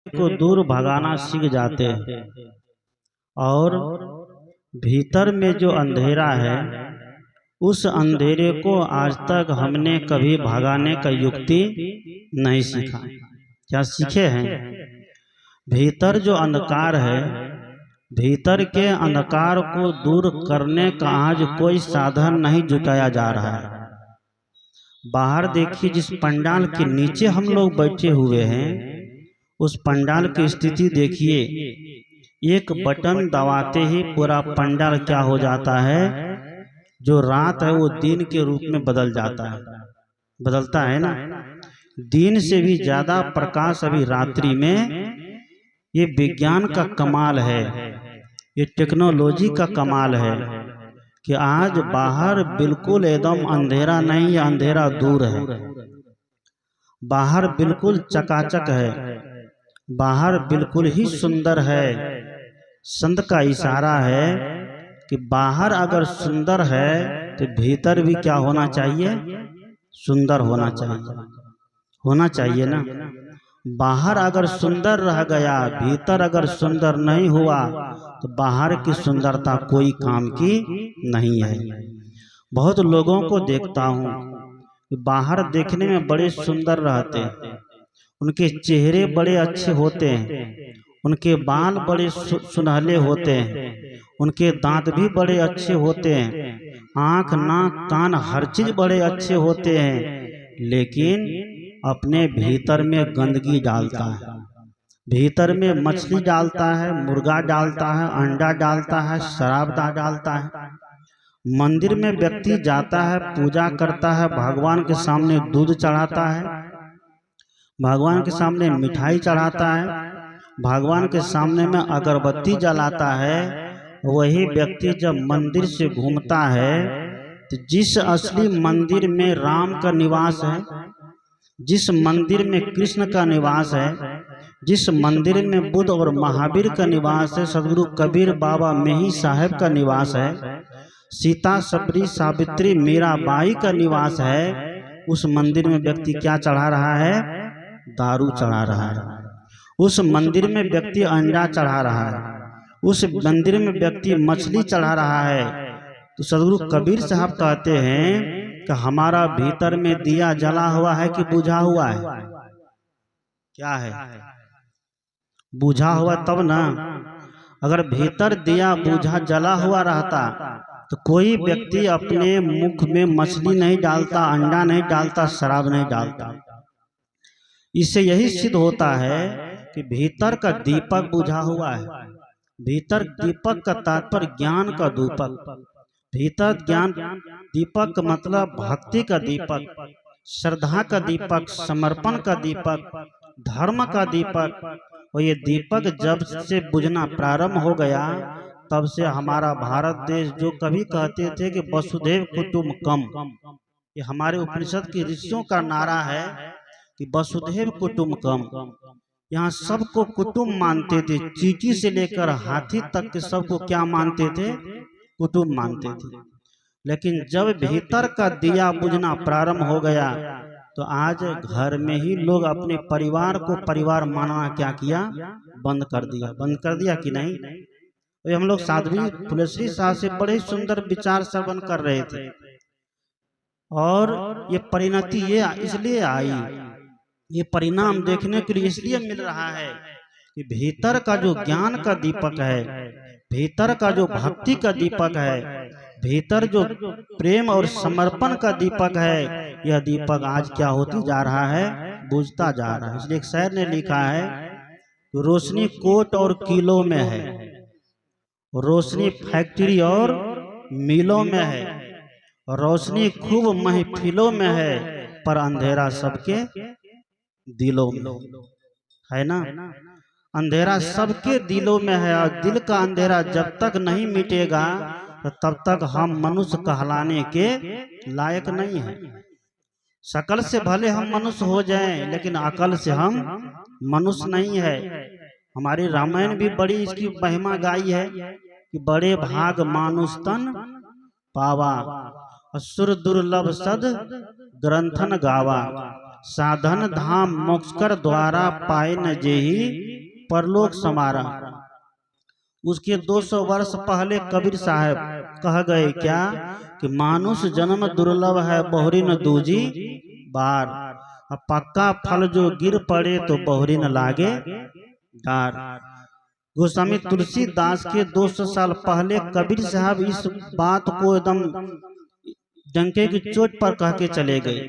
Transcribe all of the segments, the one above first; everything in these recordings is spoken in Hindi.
को दूर भगाना सीख जाते हैं। और भीतर में जो अंधेरा है, उस अंधेरे को आज तक हमने कभी भगाने का युक्ति नहीं सीखा। क्या सीखे हैं? भीतर जो अंधकार है, भीतर के अंधकार को दूर करने का आज कोई साधन नहीं जुटाया जा रहा है। बाहर देखिए, जिस पंडाल के नीचे हम लोग बैठे हुए हैं, उस पंडाल की स्थिति देखिए। एक बटन दबाते ही पूरा पंडाल क्या हो जाता है, जो रात है वो दिन के रूप में बदल जाता है, बदलता है ना। दिन से भी ज्यादा प्रकाश अभी रात्रि में। ये विज्ञान का कमाल है, ये टेक्नोलॉजी का कमाल है कि आज बाहर बिल्कुल एकदम अंधेरा नहीं, अंधेरा दूर है। बाहर बिल्कुल चकाचक है, बाहर बिल्कुल ही सुंदर है। संत का इशारा है कि बाहर अगर सुंदर है तो भीतर भी क्या होना चाहिए? सुंदर होना चाहिए, होना चाहिए ना। बाहर अगर सुंदर रह गया, भीतर अगर सुंदर नहीं हुआ, तो बाहर की सुंदरता कोई काम की नहीं है। बहुत लोगों को देखता हूँ कि बाहर देखने में बड़े सुंदर रहते हैं, उनके चेहरे बड़े अच्छे होते हैं, उनके बाल बड़े सुनहले होते हैं, उनके दांत भी बड़े अच्छे होते हैं, आँख नाक कान हर चीज बड़े अच्छे होते हैं, लेकिन अपने भीतर में गंदगी डालता है। भीतर में मछली डालता है, मुर्गा डालता है, अंडा डालता है, शराब डालता है। मंदिर में व्यक्ति जाता है, पूजा करता है, भगवान के सामने दूध चढ़ाता है, भगवान के सामने मिठाई चढ़ाता है, भगवान के सामने में अगरबत्ती जलाता है। वही व्यक्ति जब मंदिर से घूमता है, तो जिस असली मंदिर में राम का निवास है, जिस मंदिर में कृष्ण का निवास है, जिस मंदिर में बुद्ध और महावीर का निवास है, सदगुरु कबीर बाबा मेही साहब का निवास है, सीता सबरी सावित्री मीराबाई का निवास है, उस मंदिर में व्यक्ति क्या चढ़ा रहा है? दारू चढ़ा रहा है। उस मंदिर में व्यक्ति अंडा चढ़ा रहा है, उस मंदिर में व्यक्ति मछली चढ़ा रहा है। तो सदगुरु कबीर साहब कहते हैं कि हमारा भीतर में दिया जला हुआ है कि बुझा हुआ है? क्या है? बुझा हुआ तब ना। अगर भीतर दिया बुझा जला हुआ रहता तो कोई व्यक्ति अपने मुख में मछली नहीं डालता, अंडा नहीं डालता, शराब नहीं डालता। इससे यही सिद्ध होता है कि भीतर का दीपक बुझा हुआ है। भीतर दीपक का तात्पर्य ज्ञान का दीपक। भीतर ज्ञान दीपक मतलब भक्ति का दीपक, श्रद्धा का दीपक, समर्पण का दीपक, धर्म का दीपक। और ये दीपक जब से बुझना प्रारंभ हो गया, तब से हमारा भारत देश, जो कभी कहते थे कि वसुधैव कुटुम्बकम, ये हमारे उपनिषद की ऋषियों का नारा है कि वसुधैव कुटुम्बकम। यहाँ सबको कुटुम्ब मानते थे, चींटी से लेकर हाथी तक के सबको क्या मानते थे? कुटुम्ब मानते थे। लेकिन जब भीतर का दिया बुझना प्रारंभ हो गया, तो आज घर में ही लोग अपने परिवार को परिवार मानना क्या किया? बंद कर दिया। बंद कर दिया कि नहीं? तो हम लोग साध्वी फुलेश्वरी साहब से बड़े सुंदर विचार श्रवण कर रहे थे, और ये परिणति ये इसलिए आई, ये परिणाम देखने के लिए इसलिए मिल रहा है कि भीतर का जो ज्ञान का दीपक है, भीतर का जो भक्ति का दीपक है, भीतर जो प्रेम और समर्पण का दीपक है, यह दीपक आज क्या होती जा रहा है? बुझता जा रहा है। इसलिए एक शायर ने लिखा है, रोशनी कोट और किलो में है, रोशनी फैक्ट्री और मिलों में है, रोशनी खूब महफिलों में है, पर अंधेरा सबके दिलों में है ना। अंधेरा सबके दिलों में है, और दिल का अंधेरा जब तक नहीं मिटेगा, तो तब तक हम मनुष्य कहलाने के लायक नहीं है। शकल से भले हम मनुष्य हो जाएं, लेकिन अकल से हम मनुष्य नहीं है। हमारी रामायण भी बड़ी इसकी महिमा गाई है कि बड़े भाग मानुष तन पावा, असुर दुर्लभ सद ग्रंथन गावा, साधन धाम मोक्ष कर द्वारा पाए न जेहि परलोक संवारा। उसके 200 वर्ष पहले कबीर साहब कह गए क्या कि मानुष जन्म दुर्लभ है बहुरी न दूजी बार, पक्का फल जो गिर पड़े तो बहुरी न लागे डार। गोस्वामी तुलसीदास के 200 साल पहले कबीर साहब इस बात को एकदम डंके की चोट पर कह के चले गए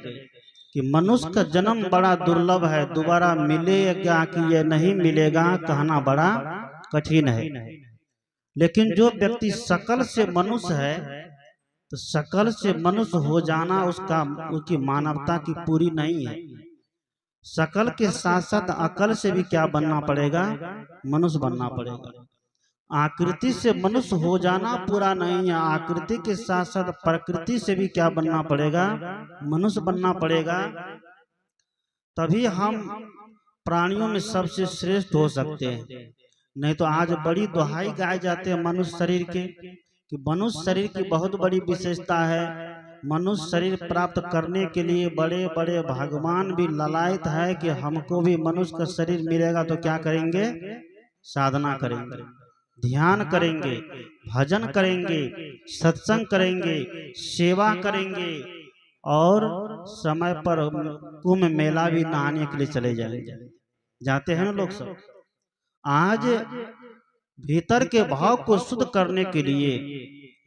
कि मनुष्य का जन्म बड़ा दुर्लभ है, दोबारा मिलेगा कि ये नहीं मिलेगा कहना बड़ा कठिन है। लेकिन जो व्यक्ति सकल से मनुष्य है तो सकल से मनुष्य हो जाना उसकी मानवता की पूरी नहीं है। सकल के साथ साथ अकल से भी क्या बनना पड़ेगा, मनुष्य बनना पड़ेगा। आकृति से मनुष्य हो जाना पूरा नहीं है, आकृति के साथ साथ प्रकृति से भी क्या बनना पड़ेगा, मनुष्य बनना पड़ेगा। तभी हम प्राणियों में सबसे श्रेष्ठ हो सकते हैं। नहीं तो आज बड़ी दुहाई गाए जाते हैं मनुष्य शरीर के कि मनुष्य शरीर की बहुत बड़ी विशेषता है। मनुष्य शरीर प्राप्त करने के लिए बड़े बड़े भगवान भी ललायत है कि हमको भी मनुष्य का शरीर मिलेगा तो क्या करेंगे, साधना करेंगे, ध्यान करेंगे, भजन करेंगे, सत्संग करेंगे, सेवा करेंगे और समय पर कुंभ मेला भी नहाने के लिए चले जाएंगे। जाते हैं ना लोग सब। आज भीतर के भाव को शुद्ध करने के लिए,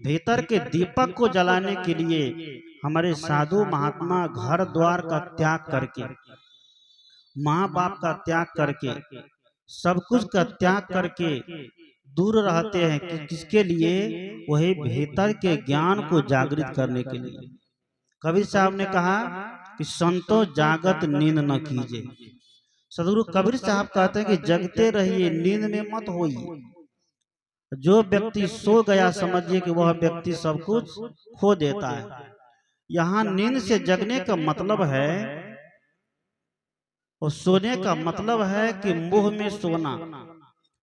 भीतर के दीपक को जलाने के लिए हमारे साधु महात्मा घर द्वार का त्याग करके, माँ बाप का त्याग करके, सब कुछ का त्याग करके दूर रहते हैं कि किसके लिए, वही भीतर के ज्ञान को जागृत करने के लिए। कबीर साहब ने कहा कि संतो जागत नींद न कीजिए। सदगुरु कबीर साहब कहते हैं कि जगते रहिए, नींद में मत होइए। जो व्यक्ति सो गया समझिए कि वह व्यक्ति सब कुछ खो देता है। यहाँ नींद से जगने का मतलब है और सोने का मतलब है कि मोह में सोना,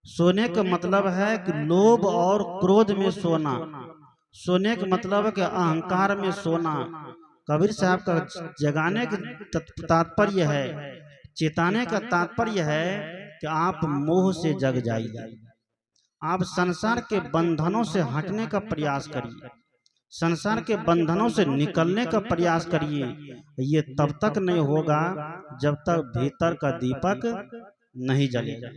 सोने का मतलब है कि लोभ और क्रोध में सोना, सोने का मतलब है कि अहंकार में सोना। कबीर साहब का जगाने का तात्पर्य है, चेताने का तात्पर्य है कि आप मोह से जग जाइए, आप संसार के बंधनों से हटने का प्रयास करिए, संसार के बंधनों से निकलने का प्रयास करिए। ये तब तक नहीं होगा जब तक भीतर का दीपक नहीं जलेगा।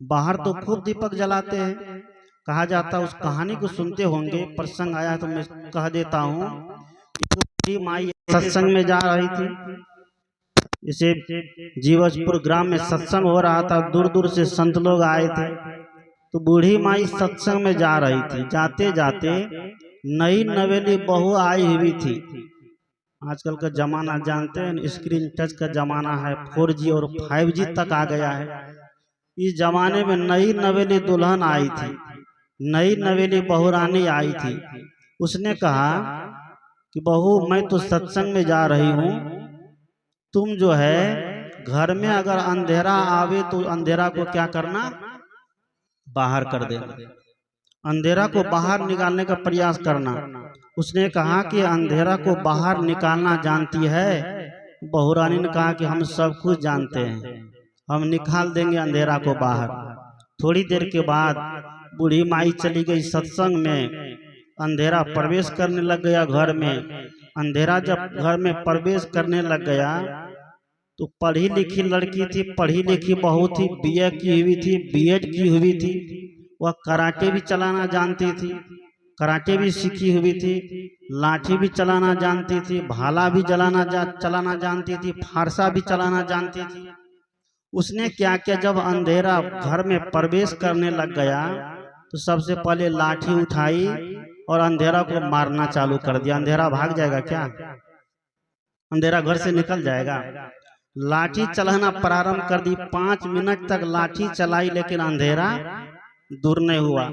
बाहर तो खूब दीपक जलाते हैं, कहा जाता है, उस कहानी को सुनते होंगे, प्रसंग आया तो मैं कह देता हूँ। माई सत्संग में जा रही थी, इसे जीवजपुर ग्राम में सत्संग हो रहा था, दूर दूर से संत लोग आए थे। तो बूढ़ी माई सत्संग में जा रही थी, जाते जाते नई नवेली बहू आई हुई थी। आजकल का जमाना जानते हैं, स्क्रीन टच का जमाना है, 4G और 5G तक आ गया है। इस जमाने में नई नवेली दुल्हन आई थी, नई नवेली बहुरानी आई थी। उसने कहा कि बहू मैं तो सत्संग में जा रही हूँ, तुम जो है घर में अगर अंधेरा आवे तो अंधेरा को क्या करना, बाहर कर देना, अंधेरा को बाहर निकालने का प्रयास करना। उसने कहा कि अंधेरा को बाहर निकालना जानती है। बहुरानी ने कहा कि हम सब कुछ जानते हैं, हम निकाल देंगे अंधेरा को बाहर। थोड़ी देर के बाद बूढ़ी माई चली गई सत्संग में, अंधेरा प्रवेश करने लग गया घर में। अंधेरा जब घर में प्रवेश करने लग गया तो पढ़ी लिखी लड़की थी, पढ़ी लिखी बहू थी, बीए की हुई थी, बीएड की हुई थी, वह कराटे भी चलाना जानती थी, कराटे भी सीखी हुई थी, लाठी भी चलाना जानती थी, भाला भी चलाना जानती थी, फारसा भी चलाना जानती थी। उसने क्या किया, जब अंधेरा घर में प्रवेश करने लग गया तो सबसे पहले लाठी उठाई और अंधेरा को मारना चालू कर दिया। अंधेरा भाग जाएगा क्या, अंधेरा घर से निकल जाएगा। लाठी चलाना प्रारंभ कर दी, 5 मिनट तक लाठी चलाई लेकिन अंधेरा दूर नहीं हुआ।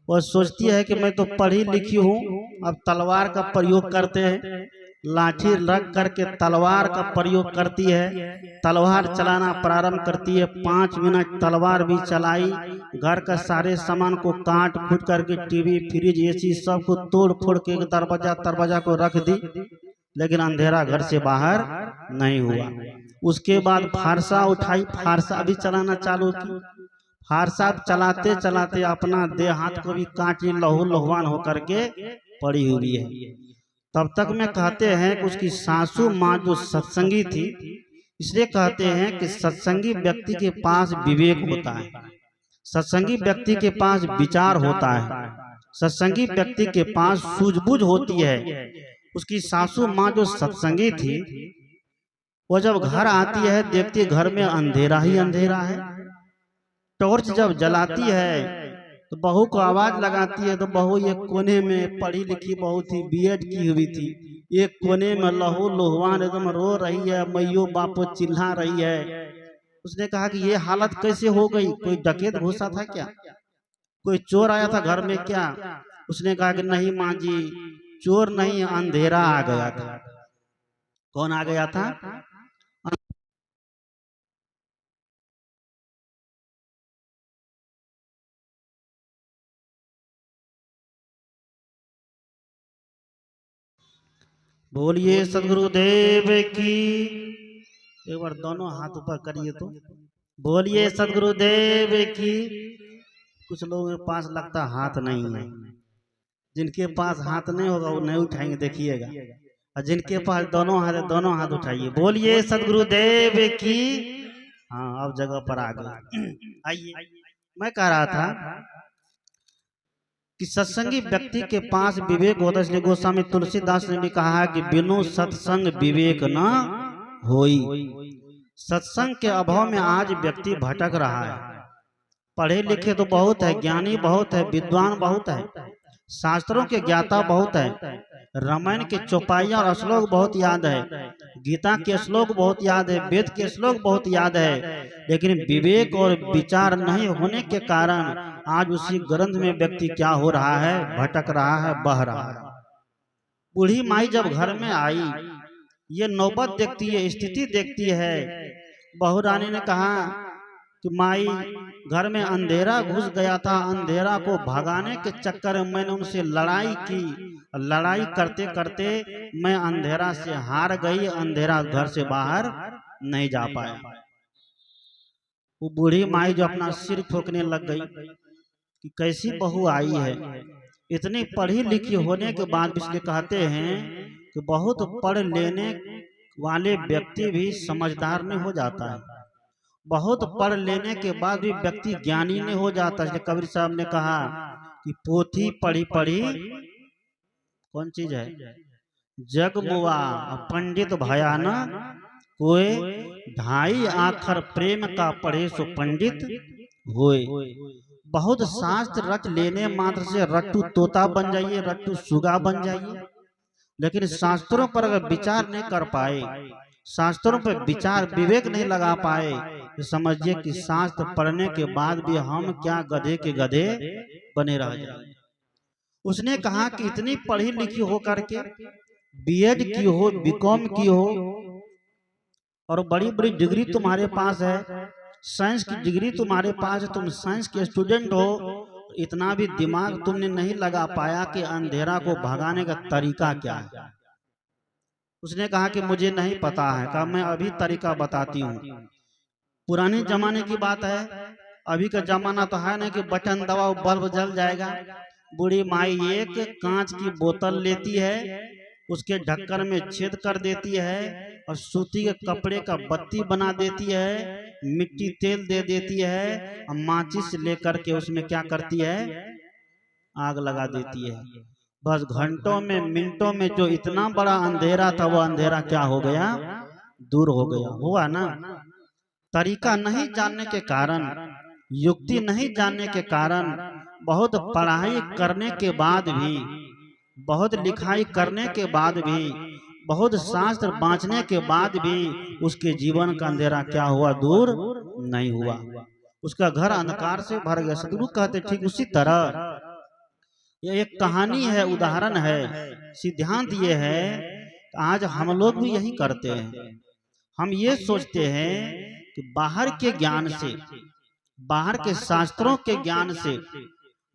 वह सोचती है कि मैं तो पढ़ी लिखी हूँ, अब तलवार का प्रयोग करते हैं। लाठी रख करके तलवार का प्रयोग करती है, तलवार चलाना प्रारंभ करती है। 5 मिनट तलवार भी चलाई, घर का सारे सामान को काट फूट करके, टीवी फ्रिज एसी सब को तोड़ फोड़ के दरवाजा को रख दी, लेकिन अंधेरा घर से बाहर नहीं हुआ। उसके बाद फारसा उठाई, फारसा भी चलाना चालू की। फारसा चलाते चलाते अपना देह हाथ को भी काटी, लहू लहुआन होकर के पड़ी हुई है। तब तक में कहते हैं कि उसकी सासू माँ जो सत्संगी थी, इसलिए कहते हैं कि सत्संगी व्यक्ति के पास विवेक होता है, सत्संगी व्यक्ति के पास विचार होता है, सत्संगी व्यक्ति के पास सूझबूझ होती है। उसकी सासू माँ जो सत्संगी थी, वो जब घर आती है देखती घर में अंधेरा ही अंधेरा है। टॉर्च जब जलाती है तो बहू को आवाज लगाती है, तो बहू एक कोने में पढ़ी लिखी बहू थी, बीएड की हुई थी, एक कोने में लहू लुहवान एकदम रो रही है, मैयो बापो चिल्ला रही है। उसने कहा कि ये हालत कैसे हो गई, कोई डकैत घुसा था क्या, कोई चोर आया था घर में क्या? उसने कहा कि नहीं माँ जी, चोर नहीं, अंधेरा आ गया था। कौन आ गया था? बोलिए सदगुरुदेव की। एक बार दोनों हाथ ऊपर करिए तो बोलिए सदगुरुदेव की। कुछ लोगों के पास लगता हाथ नहीं है, जिनके पास हाथ नहीं होगा वो नहीं उठाएंगे, देखिएगा। और जिनके पास दोनों हाथ उठाइए, बोलिए सदगुरुदेव की। हाँ, अब जगह पर आ गए। आइए, मैं कह रहा था कि सत्संगी व्यक्ति के पास विवेक होता है। इसलिए गोस्वामी तुलसीदास ने भी कहा है कि बिनु सत्संग विवेक न होई। सत्संग के अभाव में आज व्यक्ति भटक रहा है। पढ़े लिखे तो बहुत है, ज्ञानी बहुत है, विद्वान बहुत है, शास्त्रों के ज्ञाता बहुत है, रामायण के चौपाइयां और श्लोक बहुत याद है, गीता के श्लोक बहुत याद है, वेद के श्लोक बहुत याद है, लेकिन विवेक और विचार नहीं होने के कारण आज उसी ग्रंथ में व्यक्ति क्या हो रहा है, भटक रहा है, बह रहा है। बूढ़ी माई जब घर में आई, ये नौबत देखती है, स्थिति देखती है। बहू रानी ने कहा कि माई, घर में अंधेरा घुस गया था, अंधेरा को भगाने के चक्कर में मैंने उनसे लड़ाई की, लड़ाई करते करते मैं अंधेरा से हार गई, अंधेरा घर से बाहर नहीं जा पाया। वो बूढ़ी माई जो अपना सिर ठोकने लग गई कि कैसी बहू आई है, इतनी पढ़ी लिखी होने के बाद भी। इसलिए कहते हैं कि बहुत पढ़ लेने वाले व्यक्ति भी समझदार नहीं हो जाता है, बहुत पढ़ लेने के बाद भी व्यक्ति ज्ञानी नहीं हो जाता। इसलिए कबीर साहब ने कहा कि पोथी पढ़ी पढ़ी कौन चीज है, जग मुआ पंडित भयाना कोई, ढाई आखर प्रेम का पढ़े सो पंडित होए। बहुत शास्त्र रट लेने मात्र से रट्टू तोता बन जाइए, रट्टू सुगा बन जाइए, लेकिन शास्त्रों पर अगर विचार नहीं कर पाए, शास्त्रों पर विचार विवेक नहीं लगा पाए, तो समझिए कि शास्त्र पढ़ने के बाद भी हम क्या गधे के गधे बने रह जाए। उसने कहा कि इतनी पढ़ी लिखी हो करके, बीएड की हो, बीकॉम की हो, और बड़ी बड़ी डिग्री तुम्हारे पास है, साइंस की डिग्री तुम्हारे पास है, तुम साइंस के स्टूडेंट हो, इतना भी दिमाग तुमने नहीं लगा पाया कि अंधेरा को भगाने का तरीका क्या है। उसने कहा कि मुझे नहीं पता है। कहा मैं अभी तरीका बताती हूँ। पुराने जमाने की बात है, अभी का जमाना तो है नहीं कि बटन दबाओ बल्ब जल जाएगा। बूढ़ी माई एक कांच की बोतल लेती है, उसके ढक्कन में छेद कर देती है और सूती के कपड़े का बत्ती बना देती है, मिट्टी तेल दे देती है और माचिस लेकर के उसमें क्या करती है, आग लगा देती है। बस घंटों में मिनटों में जो इतना बड़ा अंधेरा था वो अंधेरा क्या हो गया, दूर हो गया। हुआ ना। तरीका नहीं जानने के कारण, युक्ति नहीं जानने के कारण, बहुत पढ़ाई करने के बाद भी, बहुत लिखाई करने के बाद भी, बहुत शास्त्र बांचने के बाद भी उसके जीवन का अंधेरा क्या हुआ, दूर नहीं हुआ। उसका घर अंधकार से भर गया। सदगुरु कहते ठीक उसी तरह ये एक कहानी है, उदाहरण है, सिद्धांत ये है। आज हम लोग भी यही करते हैं। हम ये सोचते हैं कि बाहर के ज्ञान से, बाहर के शास्त्रों के ज्ञान से,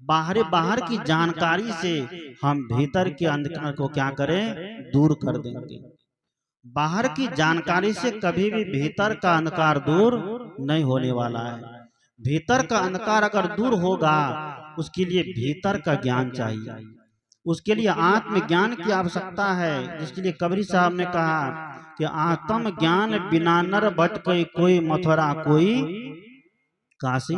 बाहर की जानकारी से हम भीतर के अंधकार को क्या करें, दूर कर देंगे। बाहर की जानकारी से कभी भी भीतर का अंधकार दूर नहीं होने वाला है। भीतर का अंधकार अगर दूर होगा, उसके लिए भीतर का ज्ञान चाहिए, उसके लिए आत्मज्ञान की आवश्यकता है। जिसके लिए कबीर साहब ने कहा कि आत्म ज्ञान बिना नर भटके, कोई मथुरा कोई काशी।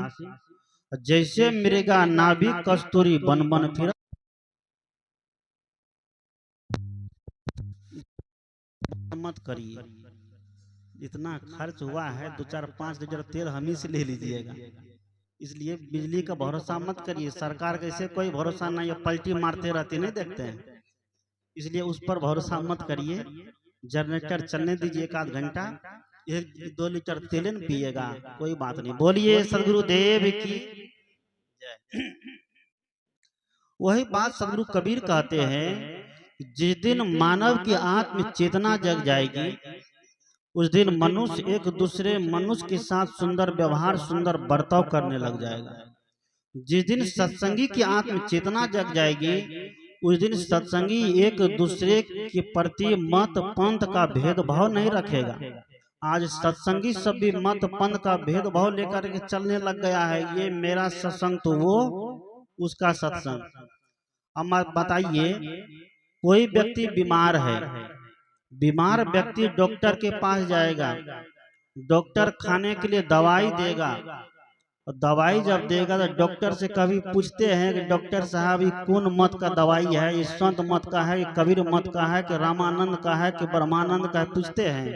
जैसे मृगा नाभि कस्तूरी बन बन फिर मत करिए। इतना खर्च हुआ है, 2-4-5 लीटर तेल हम ही से ले लीजिएगा। इसलिए बिजली का भरोसा मत करिए। सरकार का इसे कोई भरोसा नहीं है, पलटी मारते रहते नहीं देखते हैं, इसलिए उस पर भरोसा मत करिए। जनरेटर चलने दीजिए 1-आध घंटा, 1-2 लीटर तेल न पिएगा, कोई बात नहीं। बोलिए सदगुरुदेव की जय। वही बात सदगुरु कबीर कहते हैं, जिस दिन मानव की आत्म चेतना जग जाएगी, उस दिन मनुष्य एक दूसरे मनुष्य के साथ सुंदर व्यवहार, सुंदर बर्ताव करने लग जाएगा। जिस दिन सत्संगी की आत्म चेतना जग जाएगी, उस दिन सत्संगी एक दूसरे के प्रति मत पंथ का भेदभाव नहीं रखेगा। आज सत्संगी सब भी मत पंथ का भेदभाव लेकर के चलने लग गया है। ये मेरा सत्संग तो वो उसका सत्संग। अब बताइए, कोई व्यक्ति बीमार है, बीमार व्यक्ति डॉक्टर के पास जाएगा, डॉक्टर खाने के लिए दवाई देगा, और दवाई जब देगा तो डॉक्टर से कभी पूछते हैं कि डॉक्टर साहब ये कौन मत का दवाई है, ये संत मत का है, ये कबीर मत का है, कि रामानंद का है, कि ब्रह्मानंद का है, पूछते हैं।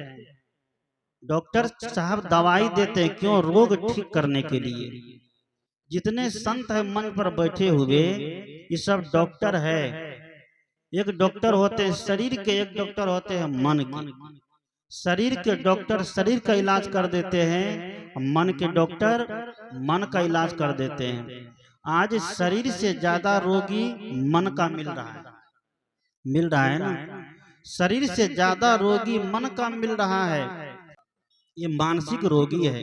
डॉक्टर साहब दवाई देते हैं क्यों? रोग ठीक करने के लिए। जितने संत है मन पर बैठे हुए, ये सब डॉक्टर है। एक डॉक्टर होते हैं शरीर के, एक डॉक्टर होते हैं मन के। शरीर के डॉक्टर शरीर का इलाज कर देते हैं, मन के डॉक्टर मन का इलाज कर देते हैं। आज शरीर से ज्यादा रोगी मन का मिल रहा है ना। शरीर से ज्यादा रोगी मन का मिल रहा है। ये मानसिक रोगी है।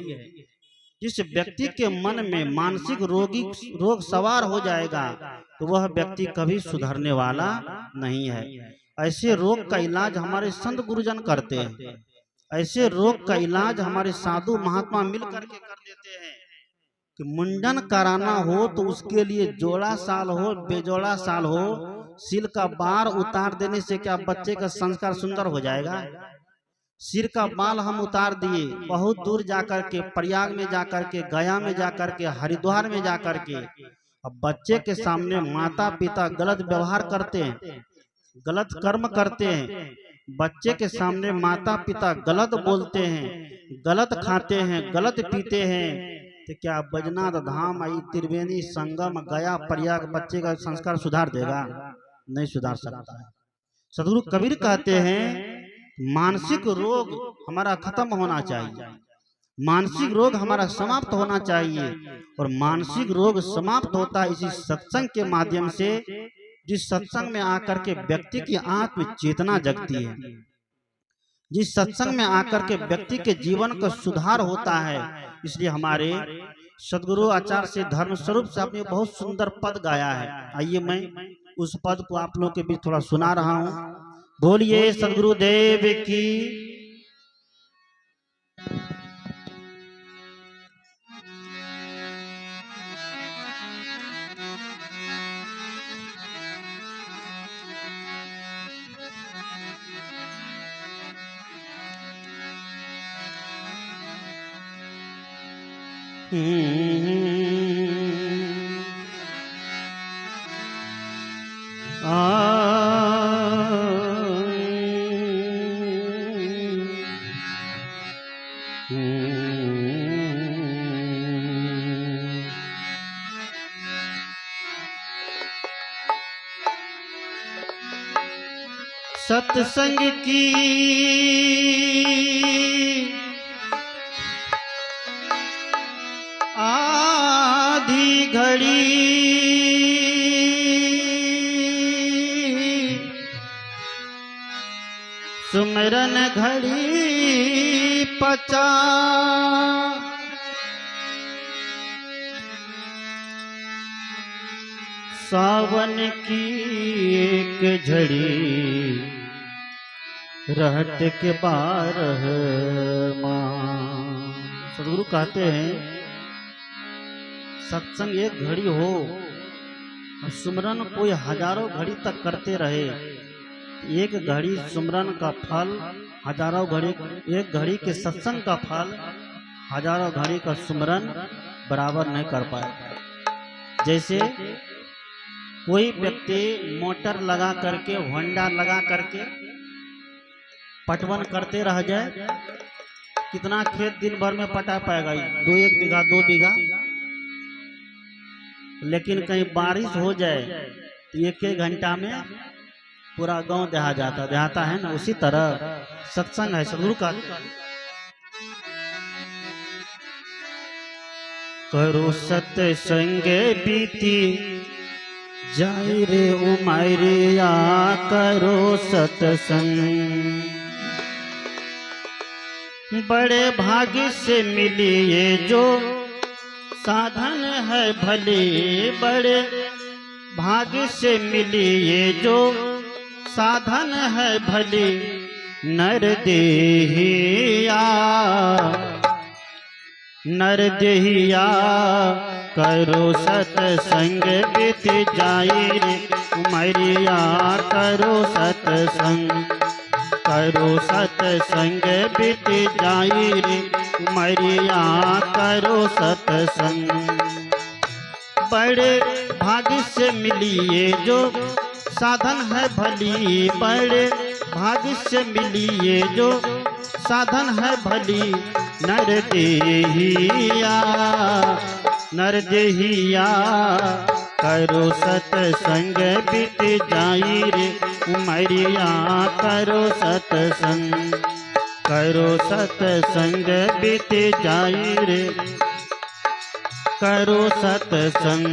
जिस व्यक्ति के मन में मानसिक रोग सवार हो जाएगा, तो वह व्यक्ति कभी सुधरने वाला नहीं है। ऐसे रोग का इलाज हमारे संत गुरुजन करते हैं। ऐसे रोग का इलाज हमारे साधु महात्मा मिल करके कर देते हैं। कि मुंडन कराना हो तो उसके लिए जोड़ा साल हो बेजोड़ा साल हो, सिर का बार उतार देने से क्या बच्चे का संस्कार सुंदर हो जाएगा? सिर का बाल हम उतार दिए, बहुत दूर जाकर के, प्रयाग में जाकर के, गया में जाकर के, हरिद्वार में जाकर के, अब बच्चे के सामने माता पिता गलत व्यवहार करते हैं, गलत कर्म करते हैं। बच्चे के सामने माता पिता गलत बोलते हैं, गलत खाते हैं, गलत पीते हैं, तो क्या बैजनाथ धाम आई त्रिवेणी संगम गया प्रयाग बच्चे का संस्कार सुधार देगा? नहीं सुधार सकता है। सदगुरु कबीर कहते हैं, मानसिक रोग हमारा खत्म होना चाहिए, मानसिक रोग हमारा समाप्त होना चाहिए। और मानसिक रोग समाप्त होता है इसी सत्संग के माध्यम से, जिस सत्संग में आकर के व्यक्ति की आत्म चेतना जगती है, जिस सत्संग में आकर के व्यक्ति के जीवन का सुधार होता है। इसलिए हमारे सदगुरु आचार्य से धर्म स्वरूप से आपने बहुत सुंदर पद गाया है। आइए मैं उस पद को आप लोगों के बीच थोड़ा सुना रहा हूँ। बोलिए सदगुरुदेव की। सत्संग की आधी घड़ी सुमिरन घड़ी 50, सावन की एक झड़ी रहत के बारह माह। सदगुरु कहते हैं सत्संग एक घड़ी हो और सुमरन कोई हजारों घड़ी तक करते रहे, एक घड़ी सुमरन का फल हजारों घड़ी, एक घड़ी के सत्संग का फल हजारों घड़ी का सुमरन बराबर नहीं कर पाए। जैसे कोई व्यक्ति मोटर लगा करके, होंडा लगा करके पटवन करते रह जाए, कितना खेत दिन भर में पटा पाएगा? 1 बीघा 2 बीघा। लेकिन कहीं बारिश हो जाए तो 1 घंटा में पूरा गांव देहाता है ना। उसी तरह सत्संग है। सदगुरु का करो सत्संग बीती जाई रे उमरिया, करो सत्संग बड़े भाग्य से मिली ये जो साधन है भले, बड़े भाग्य से मिली ये जो साधन है भले, नर देहिया नर देहिया करो सत्संग बीत जाई रे उमरिया, करो सत्संग करो सत्संग बीत जाई रे उमरिया, करो सत्संग बड़े भाग्य से मिली ये जो साधन है भली, बड़े भाग्य से मिली ये जो साधन है भली, नर देहिया नर देहिया करो सत्संग बीत जाई रे उमरिया, करो सत्संग करो सत्संग बीत जाई रे, करो सत्संग।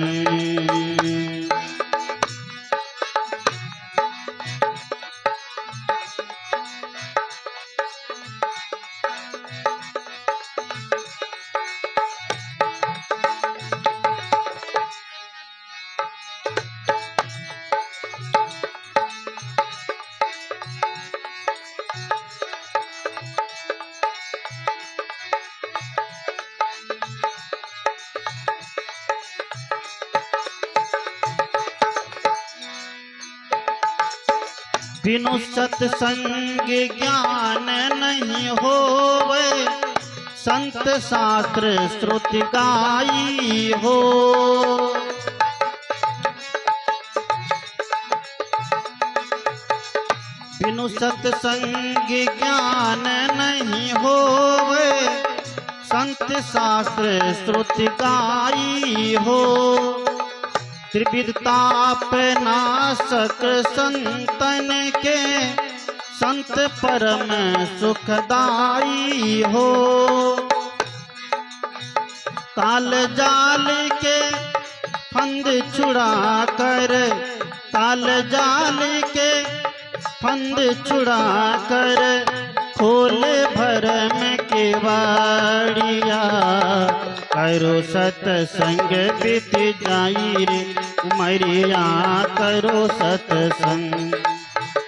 बिनु सत्संग ज्ञान नहीं होवे, संत शास्त्र श्रुति गाई हो। बिनु सत्संग ज्ञान नहीं होवे, संत शास्त्र श्रुति गाई हो। त्रिविधताप नाशक संतन के, संत परम सुखदाई हो। काल जाल के फंद छुड़ा कर, काल जाल के फंद छुड़ा कर, खोले भरम केवाड़िया, करो सत्संग बीत जाई रे उमरिया, करो सत्संग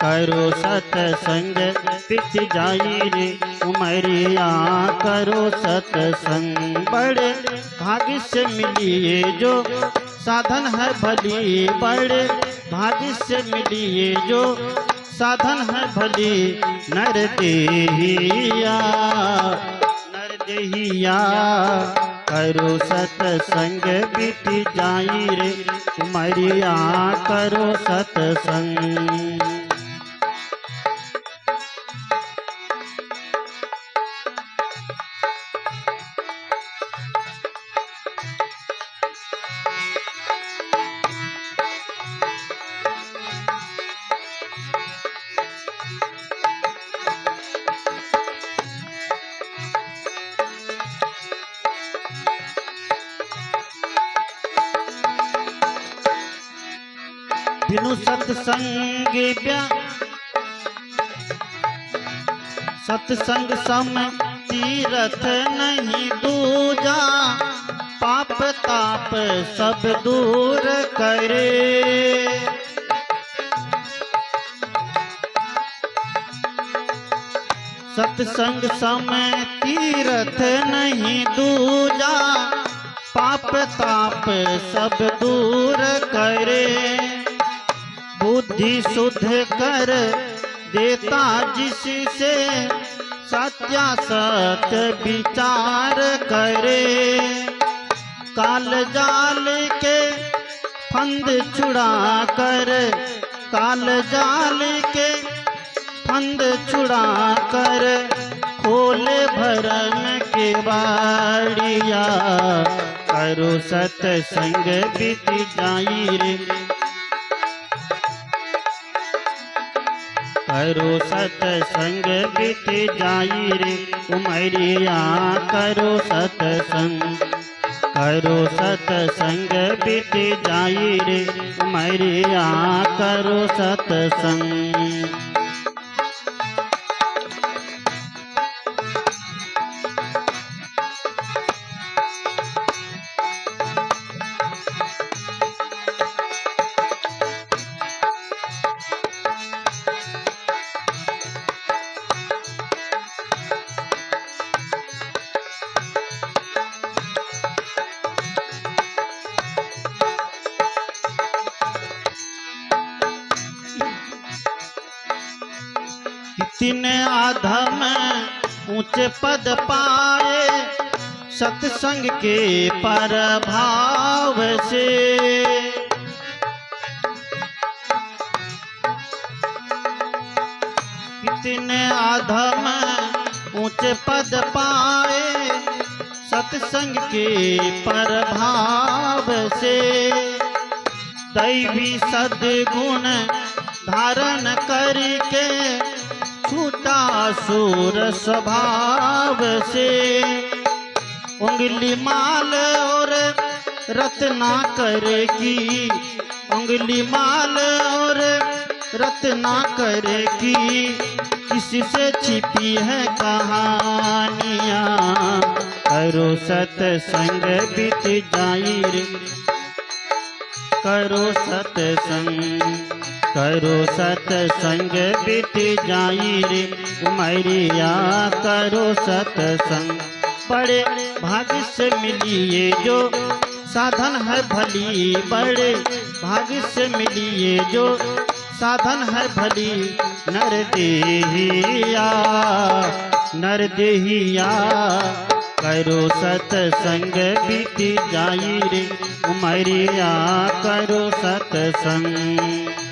करो सत्संग बीत जाई रे उमरिया, करो सत्संग बड़े भाग्य से मिली ये जो साधन है भली, बड़े भाग्य से मिली ये जो साधन है भली, नर देहिया नर देहिया करो सत्संग बीत जाई रे उमरिया, करो सत्संग। बिनु सत्संग सत्संग सम तीरथ नहीं दूजा, पाप ताप सब दूर करे। सत्संग समय तीरथ नहीं दूजा, पाप ताप सब दूर करे। बुद्धि शुद्ध कर देता जिससे, सत्यासत्य विचार करे। काल जाल के फंद छुड़ा कर, काल जाल के फंद छुड़ा कर, खोले भरम के बाड़िया। करो सत्संग बीत जाई रे, करो सत्संग बीत जाई रे उमरिया। करो सत्संग, करो सत्संग बीत जाई रे उमरिया। करो सत्संग। कितने अधम ऊंचे पद पाए, सत्संग के प्रभाव से। कितने अधम ऊंचे पद पाए, सत्संग के प्रभाव से। दैवी सद्गुण धारण करके, छूटा असुर स्वभाव से। उंगली माल और रत्ना करेगी, उंगली माल और रत्ना करेगी। किससे छिपी है कहानियाँ, करो सत्संग बीत जाई रे। करो सत्संग, करो सत्संग बीत जाई रे उमरिया। करो सत्संग। बड़े भाग्य से मिली ये जो साधन है भली, बड़े भाग्य से मिली ये जो साधन है भली। नर देहिया, नर देहिया। करो सत्संग बीत जाई रे उमरिया। करो सत्संग।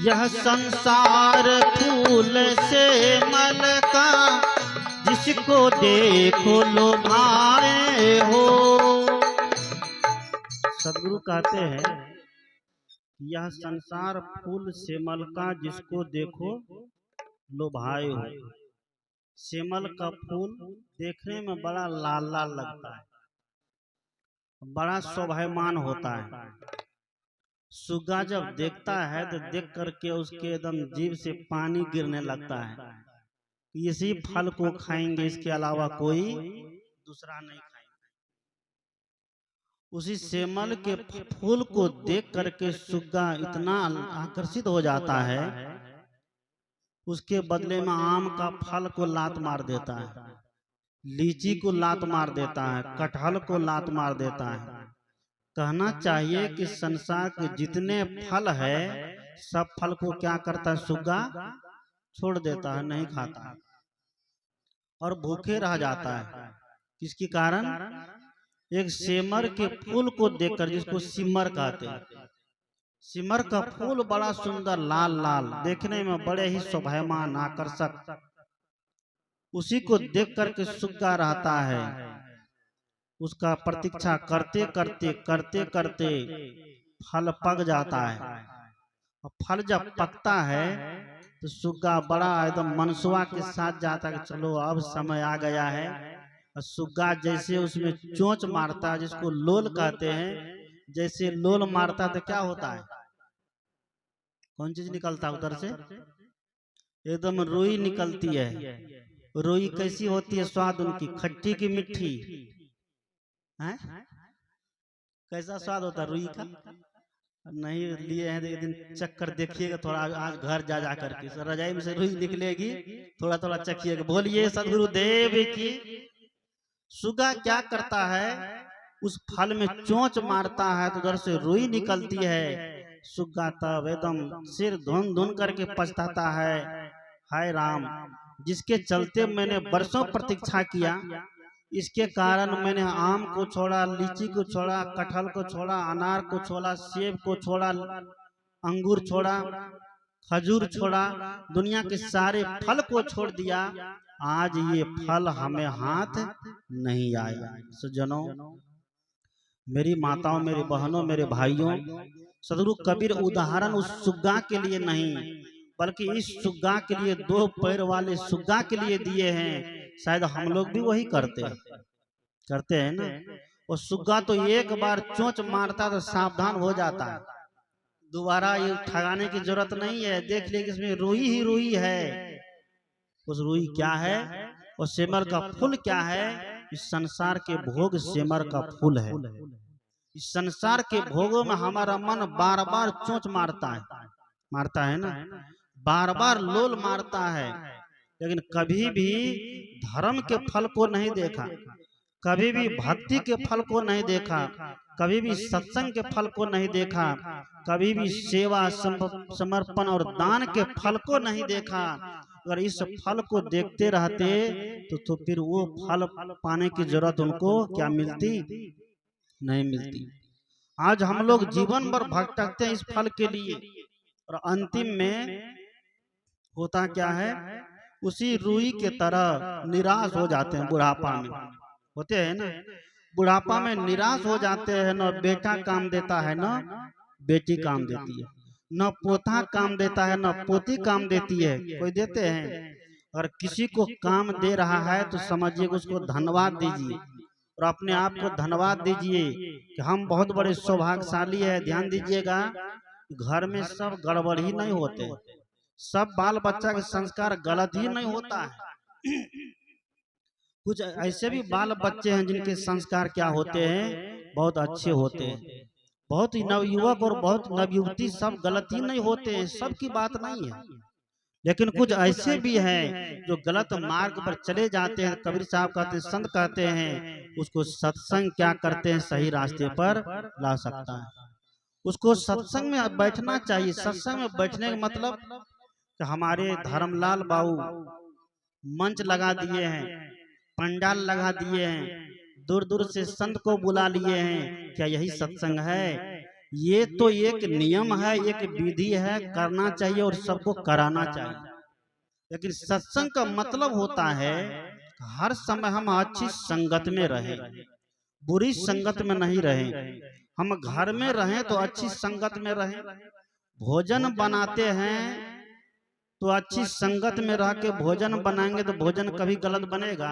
यह संसार फूल से मलका, जिसको देखो लुभाए हो। सदगुरु कहते हैं यह संसार फूल सेमल का, जिसको देखो लुभाए हो। सेमल का फूल देखने में बड़ा लाल लाल लगता है, बड़ा शोभायमान होता है। सुग्गा जब देखता है तो देख करके उसके एकदम जीभ से पानी गिरने लगता है। इसी फल को खाएंगे, इसके अलावा कोई दूसरा नहीं खाएंगे। उसी सेमल के फूल को देख करके सुग्गा इतना आकर्षित हो जाता है, उसके बदले में आम का फल को लात मार देता है, लीची को लात मार देता है, कटहल को लात मार देता है। कहना चाहिए कि संसार के जितने फल है, सब फल को क्या करता है, सुग्गा छोड़ देता है, नहीं खाता है और भूखे रह जाता है। किसके कारण? एक सेमर के फूल को देखकर, जिसको सिमर कहते हैं। सिमर का फूल बड़ा सुंदर लाल लाल, देखने में बड़े ही शोभायमान आकर्षक, उसी को देख करके सुग्गा रहता है। उसका प्रतीक्षा करते करते करते करते फल पक जाता है। और फल जब पकता है तो सुग्गा बड़ा एकदम मनसुआ के साथ जाता कि चलो अब समय आ गया है। और सुग्गा जैसे उसमें चोंच मारता, जिसको लोल कहते हैं, जैसे लोल मारता तो क्या होता है, कौन चीज निकलता है उधर से, एकदम रुई निकलती है। रुई कैसी होती है, स्वाद उनकी खट्टी की मीठी है, कैसा स्वाद होता है रुई का। नहीं लिए हैं तो एक दिन चख कर देखिएगा, थोड़ा आज घर जा जा करके रजाई में से रुई निकलेगी, थोड़ा थोड़ा चखिएगा। बोलिए सदगुरु देव की। सुगा क्या करता है, उस फल में चोंच मारता है तो उधर से रुई निकलती है। सुगा तब एकदम सिर धुन धुन करके पछताता है, हाय राम, जिसके चलते मैंने बरसों प्रतीक्षा किया, इसके कारण मैंने आम को छोड़ा, लीची को छोड़ा, कटहल को छोड़ा, अनार को छोड़ा, सेब को छोड़ा, अंगूर छोड़ा, खजूर छोड़ा, दुनिया के सारे फल को छोड़ दिया। आज ये फल हमें हाथ नहीं आया। सज्जनों, मेरी माताओं, मेरी बहनों, मेरे भाइयों, सदगुरु कबीर उदाहरण उस सुग्गा के लिए नहीं, बल्कि इस सुग्गा के लिए, दो पैर वाले सुग्गा के लिए दिए हैं। शायद हम लोग भी वही करते हैं ना। और सुग्गा तो एक बार चोंच मारता तो सावधान हो जाता है, दोबारा ये ठगाने की जरूरत नहीं है। देख ले कि इसमें रुई ही रुई है। उस रुई क्या है, और सेमर का फूल क्या है, इस संसार के भोग सेमर का फूल है। इस संसार के भोगों में हमारा मन बार बार चोंच मारता है ना, बार बार लोल मारता है, लेकिन कभी भी धर्म के फल को नहीं देखा, कभी भी भक्ति के फल को नहीं देखा, कभी भी सत्संग के फल को नहीं देखा, कभी भी सेवा समर्पण और दान के फल को नहीं देखा। अगर इस फल को देखते रहते तो फिर वो फल पाने की जरूरत उनको क्या मिलती, नहीं मिलती। आज हम लोग जीवन भर भटकते हैं इस फल के लिए, और अंतिम में होता क्या है, उसी रुई के तरह निराश हो जाते हैं। बुढ़ापा में होते हैं ना, बुढ़ापा में निराश हो जाते हैं। न बेटा काम देता है, न बेटी काम देती है, न पोता काम देता है, न पोती काम देती है, कोई देते हैं। अगर किसी को काम दे रहा है तो समझिए उसको धन्यवाद दीजिए, और अपने आप को धन्यवाद दीजिए कि हम बहुत बड़े सौभाग्यशाली है। ध्यान दीजिएगा, घर में सब गड़बड़ ही नहीं होते, सब बाल बच्चा के संस्कार गलत ही नहीं होता है। कुछ ऐसे भी बाल बच्चे हैं जिनके संस्कार क्या होते हैं, बहुत अच्छे होते हैं। बहुत ही नवयुवक और बहुत नवयुवती सब गलत ही नहीं होते हैं, सबकी बात नहीं है। लेकिन कुछ ऐसे भी हैं जो गलत मार्ग पर चले जाते हैं। कबीर साहब कहते हैं, संत कहते हैं, उसको सत्संग क्या करते हैं, सही रास्ते पर ला सकता है। उसको सत्संग में बैठना चाहिए। सत्संग में बैठने का मतलब कि हमारे धर्मलाल बाबू मंच लगा दिए हैं, पंडाल लगा दिए हैं, दूर दूर से संत को बुला लिए हैं, क्या यही सत्संग है? ये तो एक नियम है, एक विधि है, करना चाहिए और सबको कराना चाहिए। लेकिन सत्संग का मतलब होता है हर समय हम अच्छी संगत में रहें, बुरी संगत में नहीं रहें। हम घर में रहें तो अच्छी संगत में रहें, भोजन बनाते हैं तो अच्छी संगत में रह के भोजन बनाएंगे तो भोजन कभी गलत बनेगा?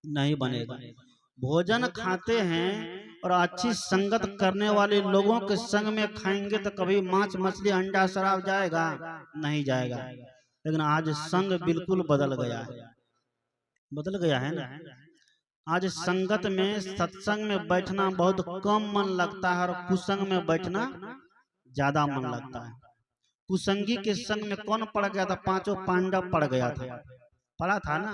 नहीं बनेगा। भोजन खाते हैं और अच्छी संगत करने वाले लोगों के संग में खाएंगे तो कभी मांस मछली अंडा शराब जाएगा? नहीं जाएगा। लेकिन आज संग बिल्कुल बदल गया है ना। आज संगत में, सत्संग में बैठना बहुत कम मन लगता है, और कुसंग में बैठना ज्यादा मन लगता है। कुसंगी के संग में कौन पड़ गया था? पांचों पांडव पड़ गया था, पड़ा था ना।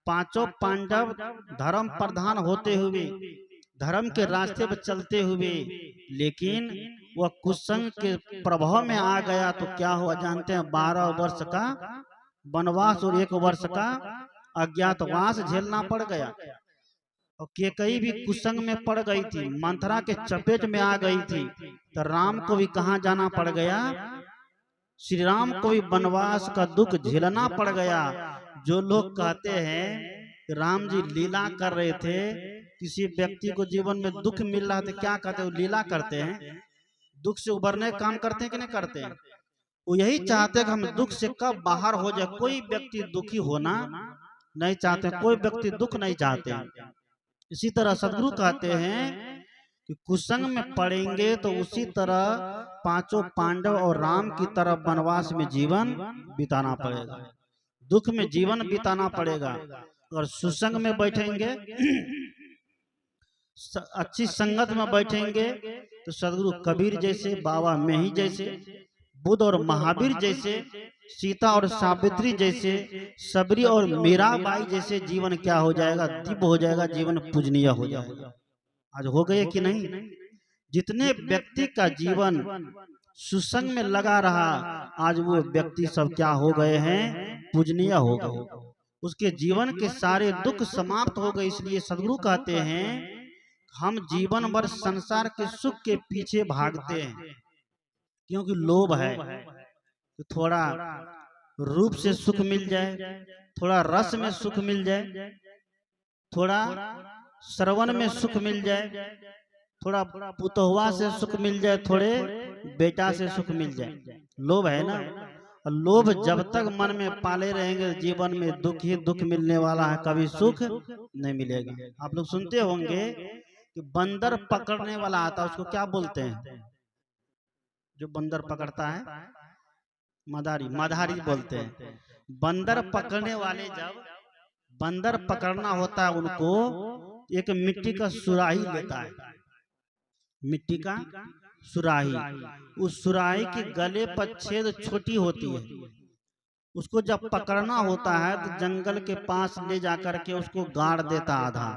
पांचों पांडव धर्म प्रधान होते हुए, धर्म के रास्ते पर चलते हुए, लेकिन वह कुसंग के प्रभाव में आ गया तो क्या हुआ जानते हैं? 12 वर्ष का वनवास और 1 वर्ष का अज्ञातवास झेलना पड़ गया। और केकई भी कुसंग में पड़ गई थी, मंथरा के चपेट में आ गई थी, तो राम को भी कहाँ जाना पड़ गया? श्री राम को भी वनवास का दुख झेलना पड़ गया। जो लोग कहते हैं कि राम जी लीला कर रहे थे, किसी व्यक्ति को जीवन में दुख मिल रहा है तो क्या कहते हैं? लीला करते हैं। दुख से उबरने का काम करते हैं कि नहीं करते हैं? वो यही चाहते हैं कि हम दुख से कब बाहर हो जाए। कोई व्यक्ति दुखी होना नहीं चाहते, कोई व्यक्ति दुख नहीं चाहते। इसी तरह सदगुरु कहते हैं कि कुसंग में पड़ेंगे तो उसी तरह पांचों पांडव और राम की तरह वनवास में जीवन बिताना पड़ेगा, दुख में जीवन बिताना पड़ेगा। अगर सुसंग में बैठेंगे, अच्छी संगत में बैठेंगे तो सदगुरु कबीर जैसे, बाबा मेही जैसे, बुद्ध और महावीर जैसे, सीता और सावित्री जैसे, सबरी और मीराबाई जैसे जीवन क्या हो जाएगा, दिव्य हो जाएगा, जीवन पूजनीय हो जाएगा। आज हो गए कि नहीं? जितने व्यक्ति का जीवन सुसंग में लगा रहा, आज वो व्यक्ति सब क्या हो गए हैं, पूजनीय हो गए, उसके जीवन के सारे दुख समाप्त हो गए। इसलिए सदगुरु कहते हैं हम जीवन भर संसार के सुख के पीछे भागते हैं, क्योंकि लोभ है तो थोड़ा रूप से सुख मिल जाए, थोड़ा रस में सुख मिल जाए, थोड़ा श्रवण में सुख मिल जाए, थोड़ा पुतहुआ से सुख मिल जाए, थोड़े बेटा से सुख मिल जाए। लोभ है ना। और लोभ जब तक मन में पाले रहेंगे, जीवन में दुख ही दुख मिलने वाला है, कभी सुख नहीं मिलेगा। आप लोग सुनते होंगे कि बंदर पकड़ने वाला आता है, उसको क्या बोलते हैं? जो बंदर पकड़ता है मदारी, मदारी बोलते हैं। बंदर पकड़ने वाले जब बंदर पकड़ना होता है उनको, एक मिट्टी का सुराही लेता है, मिट्टी का सुराही। उस सुराही के गले पर छेद छोटी होती है, उसको जब पकड़ना होता है तो जंगल के पास ले जाकर के उसको गाड़ देता आधा,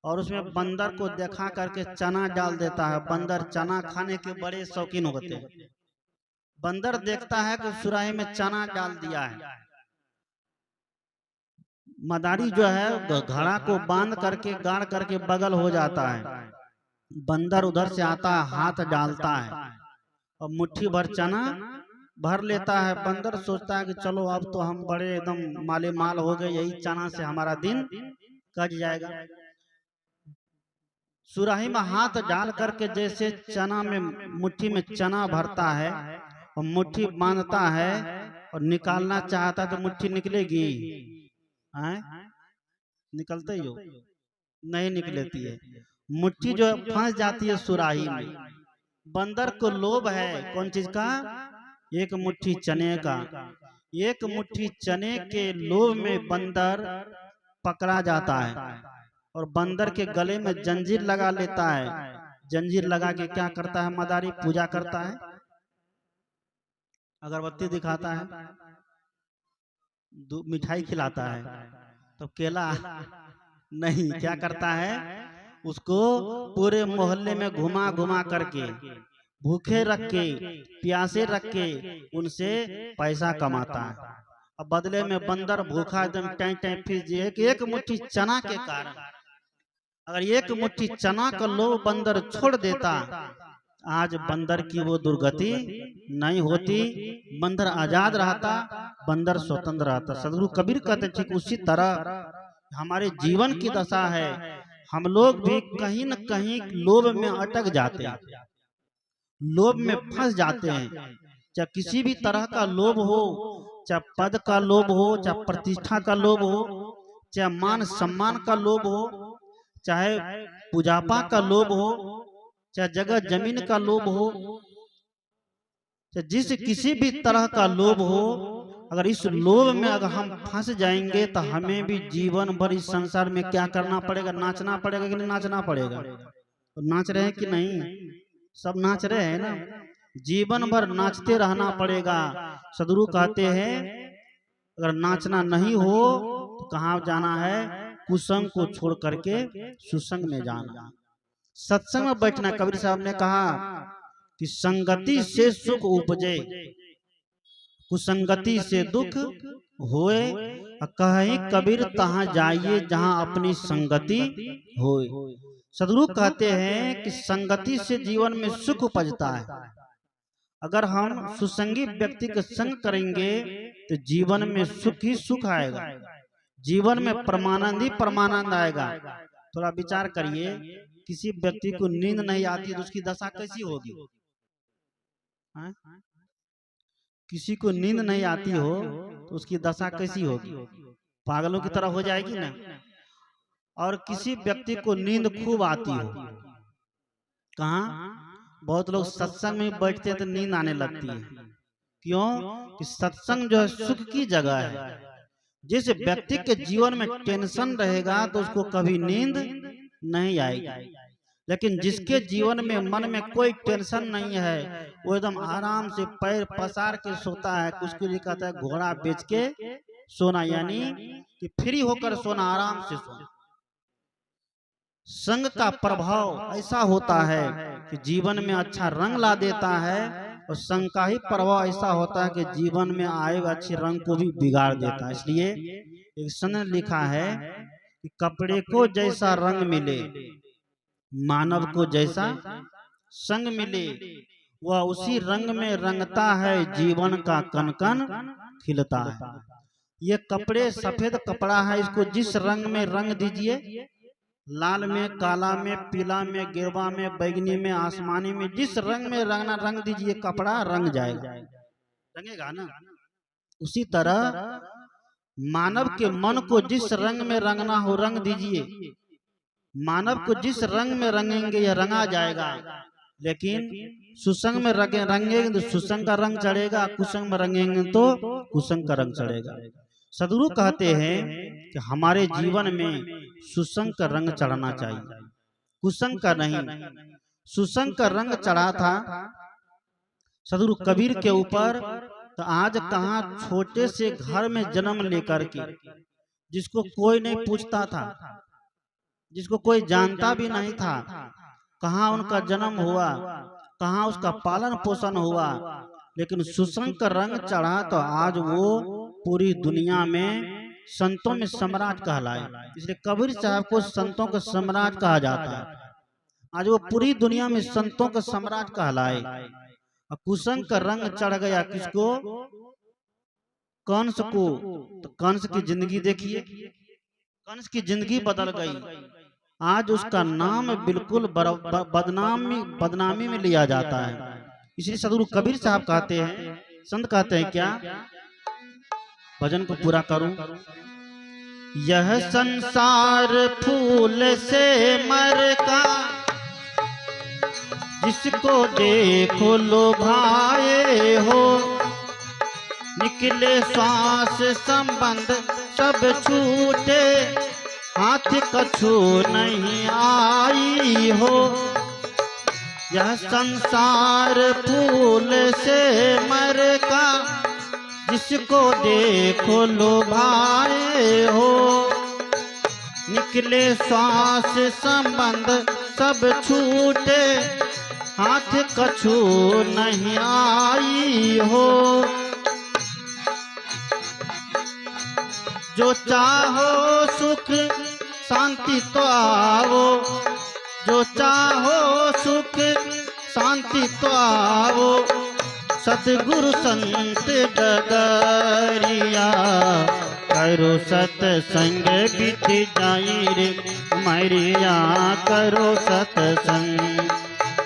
और उसमें बंदर को देखा करके चना डाल देता है। बंदर चना खाने के बड़े शौकीन होते हैं। बंदर देखता है कि सुराही में चना डाल दिया है, मदारी जो है घड़ा को बांध करके गाड़ करके बगल हो जाता है। बंदर उधर से आता है, हाथ डालता है और मुट्ठी भर चना भर लेता है। बंदर सोचता है कि चलो अब तो हम बड़े एकदम माले माल हो गए, यही चना से हमारा दिन कट जाएगा। सुराही में हाथ डाल करके जैसे चना में, मुट्ठी में चना भरता है और मुट्ठी बांधता है और निकालना चाहता है तो मुट्ठी निकलेगी? निकलते ही हो नहीं निकलती है, मुट्ठी जो फंस जाती है सुराही में। बंदर को लोभ है कौन चीज का? एक मुट्ठी चने का। एक मुट्ठी चने के लोभ में बंदर पकड़ा जाता है और बंदर के गले में जंजीर लगा लेता है। जंजीर लगा के क्या करता है मदारी? पूजा करता है, अगरबत्ती दिखाता है, मिठाई खिलाता है। तो केला नहीं, क्या करता है? उसको पूरे मोहल्ले में घुमा घुमा करके, भूखे रख के, प्यासे रख के उनसे पैसा कमाता है। अब बदले में बंदर भूखा एकदम टाइम टाइम फिर एक मुट्ठी चना के कारण, अगर एक मुट्ठी चना का लोभ बंदर छोड़ देता, आज बंदर की वो दुर्गति नहीं होती, बंदर आजाद रहता, बंदर स्वतंत्र रहता। सदगुरु कबीर कहते ठीक उसी तरह हमारे जीवन की दशा है, हम लोग भी कहीं न कहीं लोभ में अटक जाते हैं, लोभ में फंस जाते हैं। चाहे किसी भी तरह का लोभ हो, चाहे पद का लोभ हो, चाहे प्रतिष्ठा का लोभ हो, चाहे मान सम्मान का लोभ हो, चाहे पूजापा का लोभ हो, चाहे जगह जमीन का लोभ हो, चाहे जिस किसी भी तरह का लोभ हो, अगर इस लोभ में अगर हम फंस जाएंगे तो हमें भी जीवन भर इस संसार में क्या करना पड़ेगा? नाचना पड़ेगा कि नहीं नाचना पड़ेगा? तो नाच रहे हैं कि नहीं? सब नाच रहे हैं ना। जीवन भर नाचते रहना पड़ेगा। सदगुरु कहते हैं अगर नाचना नहीं हो तो कहाँ जाना है? कुसंग को छोड़ करके सुसंग में जाना, सत्संग में बैठना। कबीर साहब ने कहा कि संगति से सुख उपजे, कुसंगति से दुख होए। कहीं कबीर तहाँ जाइए जहाँ अपनी संगति होए। सदगुरु कहते हैं कि संगति से जीवन में सुख उपजता है। अगर हम सुसंगी व्यक्ति के संग करेंगे तो जीवन में सुख ही सुख आएगा, जीवन में परमानंद ही परमानंद आएगा। थोड़ा विचार करिए, किसी व्यक्ति को नींद नहीं आती तो उसकी दशा कैसी होगी? किसी को नींद नहीं आती हो तो उसकी दशा कैसी होगी? पागलों की तरह हो जाएगी ना। और किसी व्यक्ति को नींद खूब आती हो, कहाँ बहुत लोग सत्संग में बैठते हैं तो नींद आने लगती है। क्यों? कि सत्संग जो है सुख की जगह है। जिस व्यक्ति के जीवन में टेंशन रहेगा तो उसको कभी नींद नहीं आएगी, लेकिन जिसके जीवन में मन में कोई टेंशन नहीं है, वो एकदम आराम से पैर पसार के सोता है। उसके लिए कहता है घोड़ा बेच के सोना, यानी कि फ्री होकर सोना, आराम से सोना। संग का प्रभाव ऐसा होता है कि जीवन में अच्छा रंग ला देता है, और संग का ही प्रभाव ऐसा होता है कि जीवन में आए अच्छे रंग को भी बिगाड़ देता है। इसलिए एक संत ने लिखा है कि कपड़े को जैसा रंग मिले, मानव को जैसा संग मिले, वह उसी रंग में रंगता है, जीवन का कन कन खिलता है। ये कपड़े सफेद कपड़ा है, इसको जिस रंग में रंग दीजिए, लाल में, काला में, पीला में, गिरवा में, बैगनी में, आसमानी में, जिस रंग में रंगना रंग दीजिए, कपड़ा रंग जाएगा, रंगेगा ना। उसी तरह मानव के मन को जिस रंग में रंगना हो रंग दीजिए, मानव को जिस रंग में रंगेंगे यह रंगा जाएगा। लेकिन सुसंग में रंगेंगे तो सुसंग का रंग चढ़ेगा, कुसंग में रंगेंगे तो कुसंग का रंग चढ़ेगा। सदगुरु कहते हैं कि हमारे जीवन में सुसंग का रंग चढ़ना चाहिए, कुसंग का नहीं। सुसंग का रंग चढ़ा था सदगुरु कबीर के ऊपर, तो आज कहाँ छोटे से घर में जन्म लेकर के, जिसको कोई नहीं पूछता था, जिसको कोई जानता भी नहीं था, कहाँ उनका जन्म हुआ, कहाँ उसका पालन पोषण हुआ, लेकिन सुसंग का रंग चढ़ा तो आज वो पूरी दुनिया में संतों में सम्राट कहलाए। इसलिए कबीर साहब को संतों का सम्राट कहा जाता है। आज वो पूरी दुनिया में संतों का सम्राट कहलाए। और कुसंग का रंग चढ़ गया किसको? कंस को। तो कंस की जिंदगी देखिए, कंस की जिंदगी बदल गई। आज उसका नाम बिल्कुल बदनामी में लिया जाता है। इसलिए सदगुरु कबीर साहब कहते हैं, संत कहते हैं क्या, भजन को पूरा करूं। यह संसार फूल से मरका, जिसको देखो लोभाए हो, निकले श्वास संबंध सब छूटे, हाथ कछु नहीं आई हो। यह संसार फूल से मरका, जिसको देखो लोभाए हो, निकले श्वास संबंध सब छूटे, हाथ कछु नहीं आई हो। जो चाहो सुख शांति तो आओ, जो चाहो सुख शांति तो आओ, सतगुरु संत डगरिया, करो सतसंग बीत जाई रे मैरिया, करो सतसंग,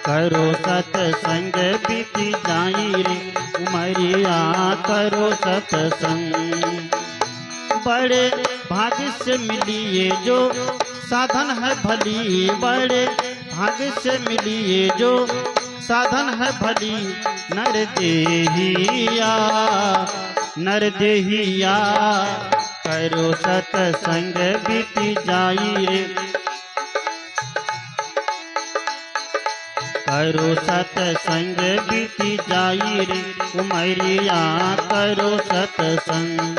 करो सतसंग बीत जाई रे मैरिया, करो सतसंग। बड़े भाग्य से मिली ये जो साधन है भली, बड़े भाग्य से मिली ये जो साधन है भली, नर देहिया, नर देहिया, करो सतसंग बीती जाई रे, करो सतसंग बीती जाई रे उमरिया, करो सतसंग,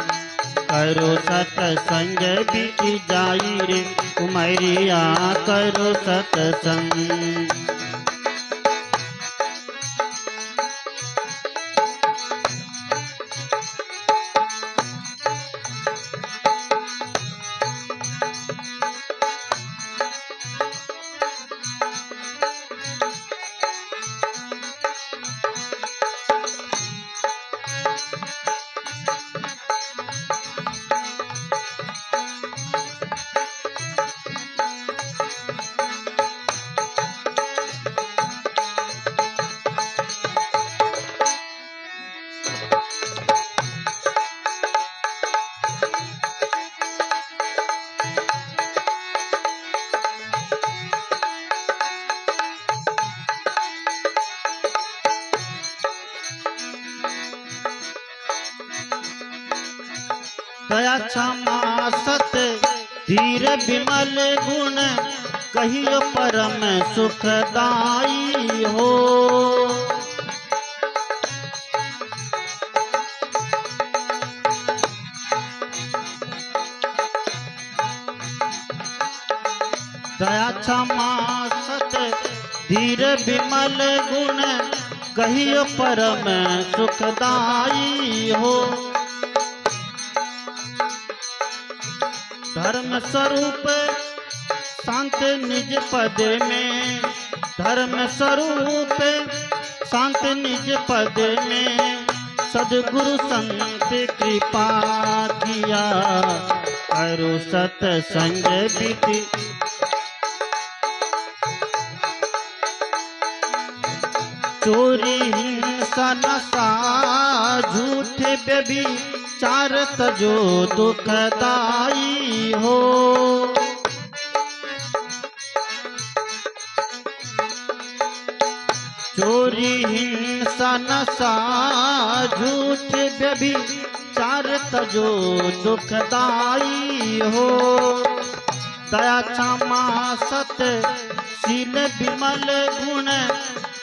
करो सतसंग बीती जाई रे उमरिया, करो सतसंग। दया क्षमा सत्य धीर विमल गुण कहियो परम सुखदाई हो। दया क्षमा सत्य धीर विमल गुण कहियो परम सुखदाई हो। धर्म स्वरूप शांत निज पद में, धर्म स्वरूप शांत निज पद में, सद्गुरु संत कृपा किया करो सत्संग बीती। चोरी हिंसा नशा झूठ व्यभिचार तजो दुखदाई हो। चोरी हिंसा नशा झूठ व्यभिचार तजो दुखदाई हो। दया क्षमा सत्य शील विमल गुण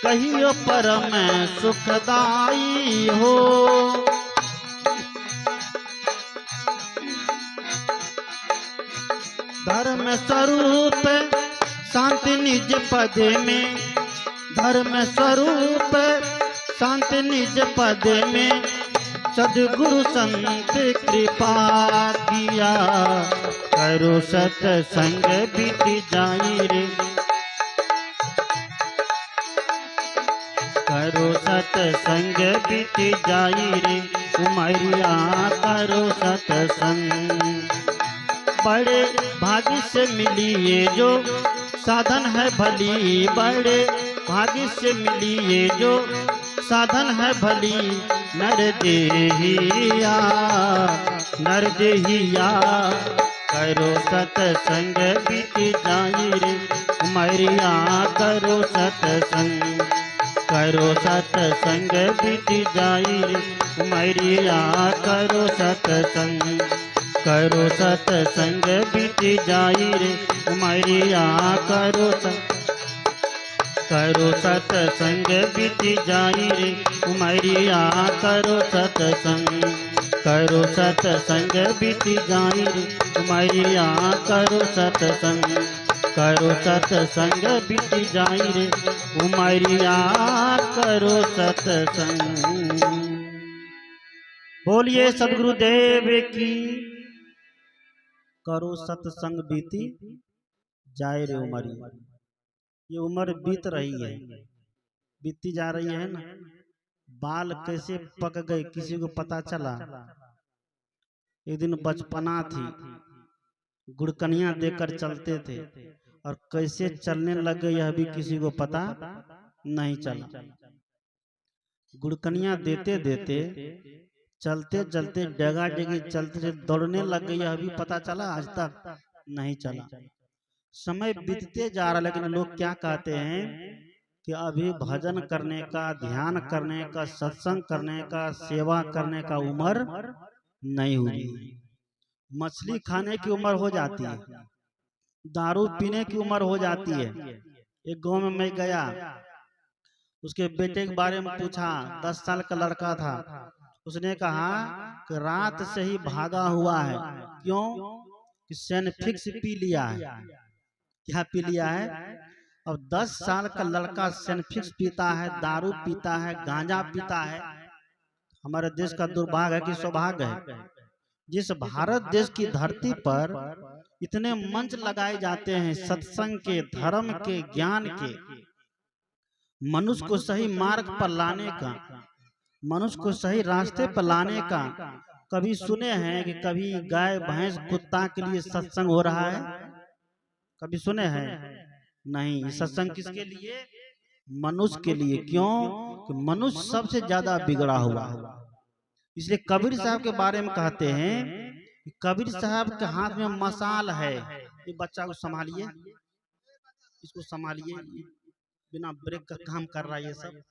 कहियो परम सुखदाई हो। धर्म स्वरूप शांति निज पद में, धर्म स्वरूप शांति निज पद में, सद्गुरु संत कृपा किया करो सत्संग बीती जाई रे। करो सत्संग बीती जाई रे उमरिया करो सत्संग। बड़े भाग्य से मिली ये जो साधन है भली, बड़े भाग्य से मिली ये जो साधन है भली। नर देहिया नर देहिया करो सत्संग बीती जाई रे उमरिया करो सत्संग। करो सत्संग बीती जाई रे उमरिया करो सत्संग। करो सत्संग बीती जाई रे उमरिया करो सत्संग बीती जाई रे उमरिया करो सत्संग। करो सत्संग बीती जाई रे उमरिया करो सत्संग। करो सत्संग बीती जाई रे उमरिया करो सत्संग। बोलिए सद्गुरुदेव की। करो सत्संग बीती जाए रे उमरिया। ये उम्र बीत रही है, बीती जा रही है ना। बाल कैसे पक गए किसी को पता चला? एक दिन बचपना थी, गुड़कनिया देकर चलते थे और कैसे चलने लग गए यह भी किसी को पता नहीं चला। गुड़कनिया देते देते चलते चलते जगह जगह चलते दौड़ने लग गए यह भी पता चला आज तक नहीं चला। समय बीतते जा रहा, लेकिन लोग क्या कहते हैं कि अभी भजन करने का, ध्यान करने का, सत्संग करने का, सेवा करने का उम्र नहीं हुई। मछली खाने की उम्र हो जाती है, दारू पीने की उम्र हो जाती है। एक गांव में मैं गया, उसके बेटे के बारे में पूछा, 10 साल का लड़का था। उसने कहा कि रात से ही भागा हुआ है। क्यों? कि सेनफिक्स पी लिया है। क्या पी लिया है? अब 10 साल का लड़का सेनफिक्स पीता है, दारू पीता है, गांजा पीता है। हमारे देश का दुर्भाग्य है कि सौभाग्य है, जिस भारत देश की धरती पर इतने मंच लगाए जाते हैं सत्संग के, धर्म के, ज्ञान के, मनुष्य को सही मार्ग पर लाने का, मनुष्य को सही रास्ते पर लाने का। कभी सुने हैं कि कभी गाय भैंस कुत्ता के लिए सत्संग हो रहा है? कभी सुने हैं? नहीं। सत्संग किसके लिए? मनुष्य के लिए। क्यों? कि मनुष्य सबसे ज्यादा बिगड़ा हुआ है। इसलिए कबीर साहब के बारे में कहते हैं कि कबीर साहब के हाथ में मशाल है। ये बच्चा को संभालिए, इसको संभालिए, बिना ब्रेक का काम कर रहा है ये सब।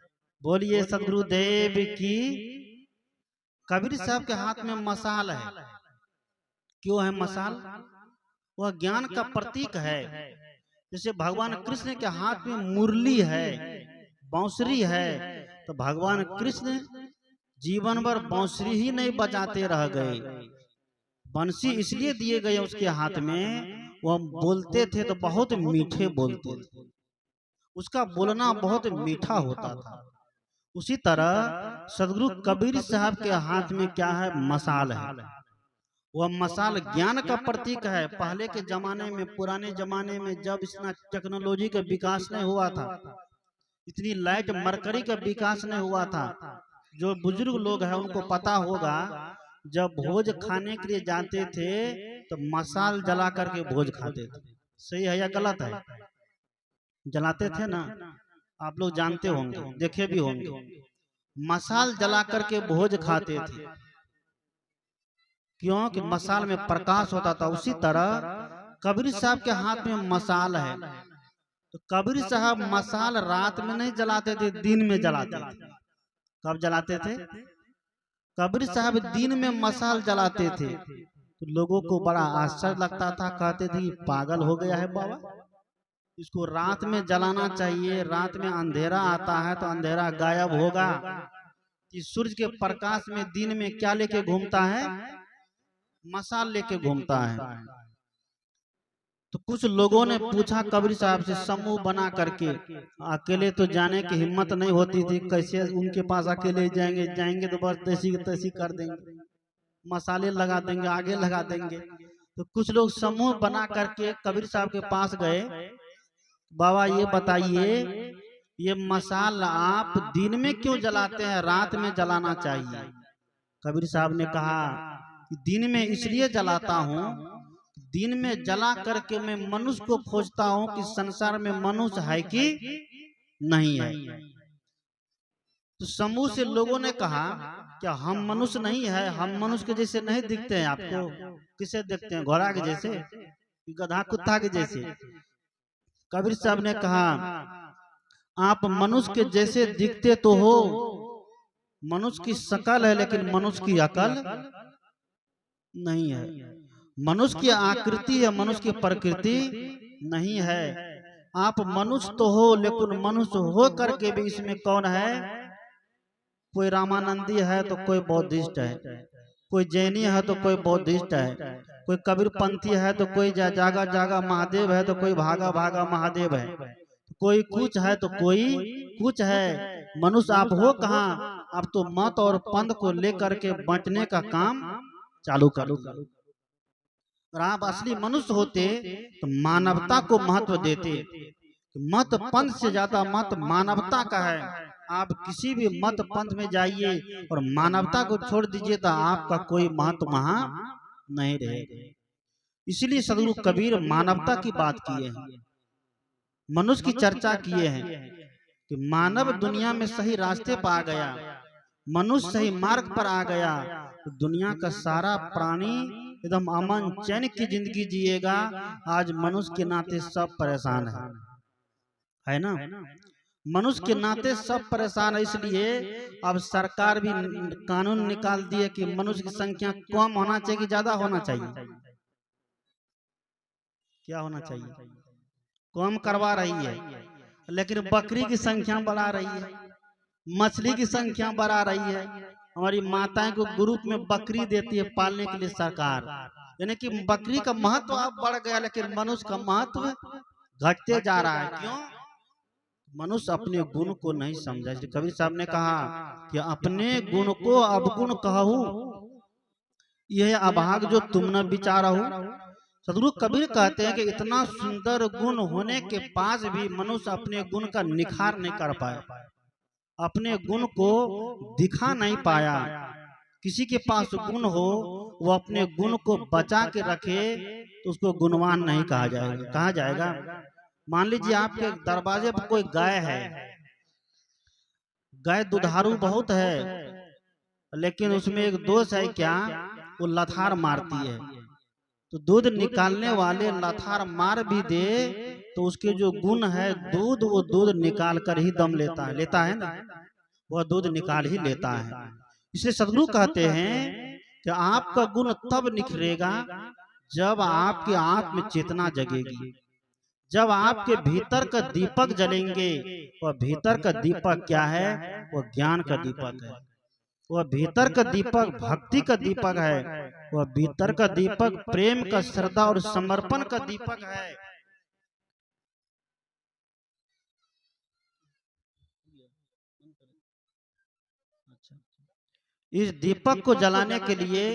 बोलिए सद्गुरुदेव की। कबीर साहब के हाथ में मशाल है। क्यों है मसाल? वह ज्ञान का प्रतीक है। जैसे भगवान कृष्ण के हाथ में मुरली है, बांसुरी है, तो भगवान कृष्ण जीवन भर बांसुरी ही नहीं बजाते रह गए, बंसी इसलिए दिए गए उसके हाथ में, वह बोलते थे तो बहुत मीठे बोलते थे, उसका बोलना बहुत मीठा होता था। उसी तरह सदगुरु कबीर साहब के हाथ में क्या है? मसाल है। वह मसाल ज्ञान का प्रतीक है। पहले के जमाने में, पुराने जमाने में, जब इतना टेक्नोलॉजी का विकास नहीं हुआ था, इतनी लाइट मरकरी का विकास नहीं हुआ था, जो बुजुर्ग लोग हैं उनको पता होगा, जब भोज खाने के लिए जाते थे तो मसाल जला करके भोज खाते थे। सही है या गलत है? जलाते थे ना, आप लोग जानते होंगे, देखे भी होंगे, मसाल जला करके भोज खाते थे, क्योंकि मसाल में प्रकाश होता था। उसी तरह कबीर साहब के हाथ में मसाल है, तो कबीर साहब मसाल रात में नहीं जलाते थे, दिन में जलाते थे। कब जलाते थे? कबीर साहब दिन में मसाल जलाते थे, तो लोगों को बड़ा आश्चर्य लगता था, कहते थे पागल हो गया है बाबा, इसको रात में जलाना चाहिए, रात में अंधेरा आता है तो अंधेरा गायब होगा। कि सूरज के प्रकाश में दिन में क्या लेके घूमता है? मसाल लेके घूमता है। तो कुछ लोगों ने पूछा कबीर साहब से, समूह बना करके, अकेले तो जाने की हिम्मत नहीं होती थी, कैसे उनके पास अकेले जाएंगे? जाएंगे तो बस तैसी तैसी कर देंगे, मसाले लगा देंगे, आगे लगा देंगे। तो कुछ लोग समूह बना करके कबीर साहब के पास गए, बाबा ये बताइए, ये मसाल आप दिन में क्यों जलाते हैं, रात में जलाना चाहिए? कबीर साहब ने कहा कि दिन में इसलिए जलाता हूँ, दिन में जला करके मैं मनुष्य को खोजता हूँ कि संसार में मनुष्य है कि नहीं है। तो समूह से लोगों ने कहा, क्या हम मनुष्य नहीं है? हम मनुष्य के जैसे नहीं दिखते हैं आपको? किसे देखते हैं? घोड़ा के जैसे, गधा कुत्ता के जैसे? कबीर साहब ने कहा, आप मनुष्य के जैसे दिखते तो हो, मनुष्य की शकल है लेकिन मनुष्य की अकल नहीं है। मनुष्य की आकृति है, मनुष्य की प्रकृति नहीं है। आप मनुष्य तो हो, लेकिन मनुष्य हो करके भी इसमें कौन है? कोई रामानंदी है तो कोई बौद्धिस्ट है, कोई जैनी है तो कोई बौद्धिस्ट है, कोई कबीर पंथी है तो कोई जागा जागा महादेव है, तो कोई भागा भागा महादेव है, कोई कुछ है तो कोई कुछ है। मनुष्य आप हो कहाँ? आप तो मत और पंथ को लेकर के बांटने का काम चालू कर दिया। और आप असली मनुष्य होते तो मानवता को महत्व देते। मत पंथ से ज्यादा मत मानवता का है। आप किसी भी मत पंथ में जाइए और मानवता को छोड़ दीजिए तो आपका कोई महत्व वहां नहीं रहेगा। इसलिए सदगुरु कबीर मानवता की बात किए हैं, मनुष्य की चर्चा किए हैं कि मानव दुनिया में सही रास्ते पर आ गया, मनुष्य सही मार्ग पर आ गया, तो दुनिया का सारा प्राणी एकदम अमन चैन की जिंदगी जिएगा। आज मनुष्य के नाते सब परेशान है ना? मनुष्य के नाते सब परेशान है। इसलिए अब सरकार भी कानून निकाल दिए कि मनुष्य की संख्या कम होना चाहिए कि ज्यादा होना चाहिए? क्या होना चाहिए? कम करवा रही है, लेकिन बकरी की संख्या बढ़ा रही है, मछली की संख्या बढ़ा रही है। हमारी माताएं को ग्रुप में बकरी देती है पालने के लिए सरकार, यानी कि बकरी का महत्व अब बढ़ गया, लेकिन मनुष्य का महत्व घटते जा रहा है। क्यों? मनुष्य अपने गुण को नहीं समझा। कबीर साहब ने कहा कि अपने गुण को अवगुण कहूँ, यह अभाग जो तुम न विचारहु। सदगुरु कबीर कहते हैं कि इतना सुंदर गुण होने के बाद भी मनुष्य अपने गुण का निखार नहीं कर पाया, अपने गुण को दिखा नहीं पाया। किसी के पास गुण हो, वो अपने गुण को बचा के रखे तो उसको गुणवान नहीं कहा जाएगा। कहा जाएगा, मान लीजिए आपके दरवाजे पर कोई गाय है, गाय दुधारू बहुत है, लेकिन उसमें एक दोष है, क्या? वो लथार मारती है। तो दूध निकालने वाले लथार मार भी दे तो उसके जो गुण है दूध, वो दूध निकाल कर ही दम लेता है ना, वह दूध निकाल ही लेता है। इसलिए सदगुरु कहते हैं कि आपका गुण तब निखरेगा जब आपकी आत्म चेतना जगेगी, जब आपके भीतर का दीपक जलेंगे। वह भीतर का दीपक क्या है? वह ज्ञान का दीपक है। वह भीतर का दीपक भक्ति का दीपक है। वह भीतर का दीपक प्रेम का, श्रद्धा और समर्पण का दीपक है। इस दीपक को जलाने के लिए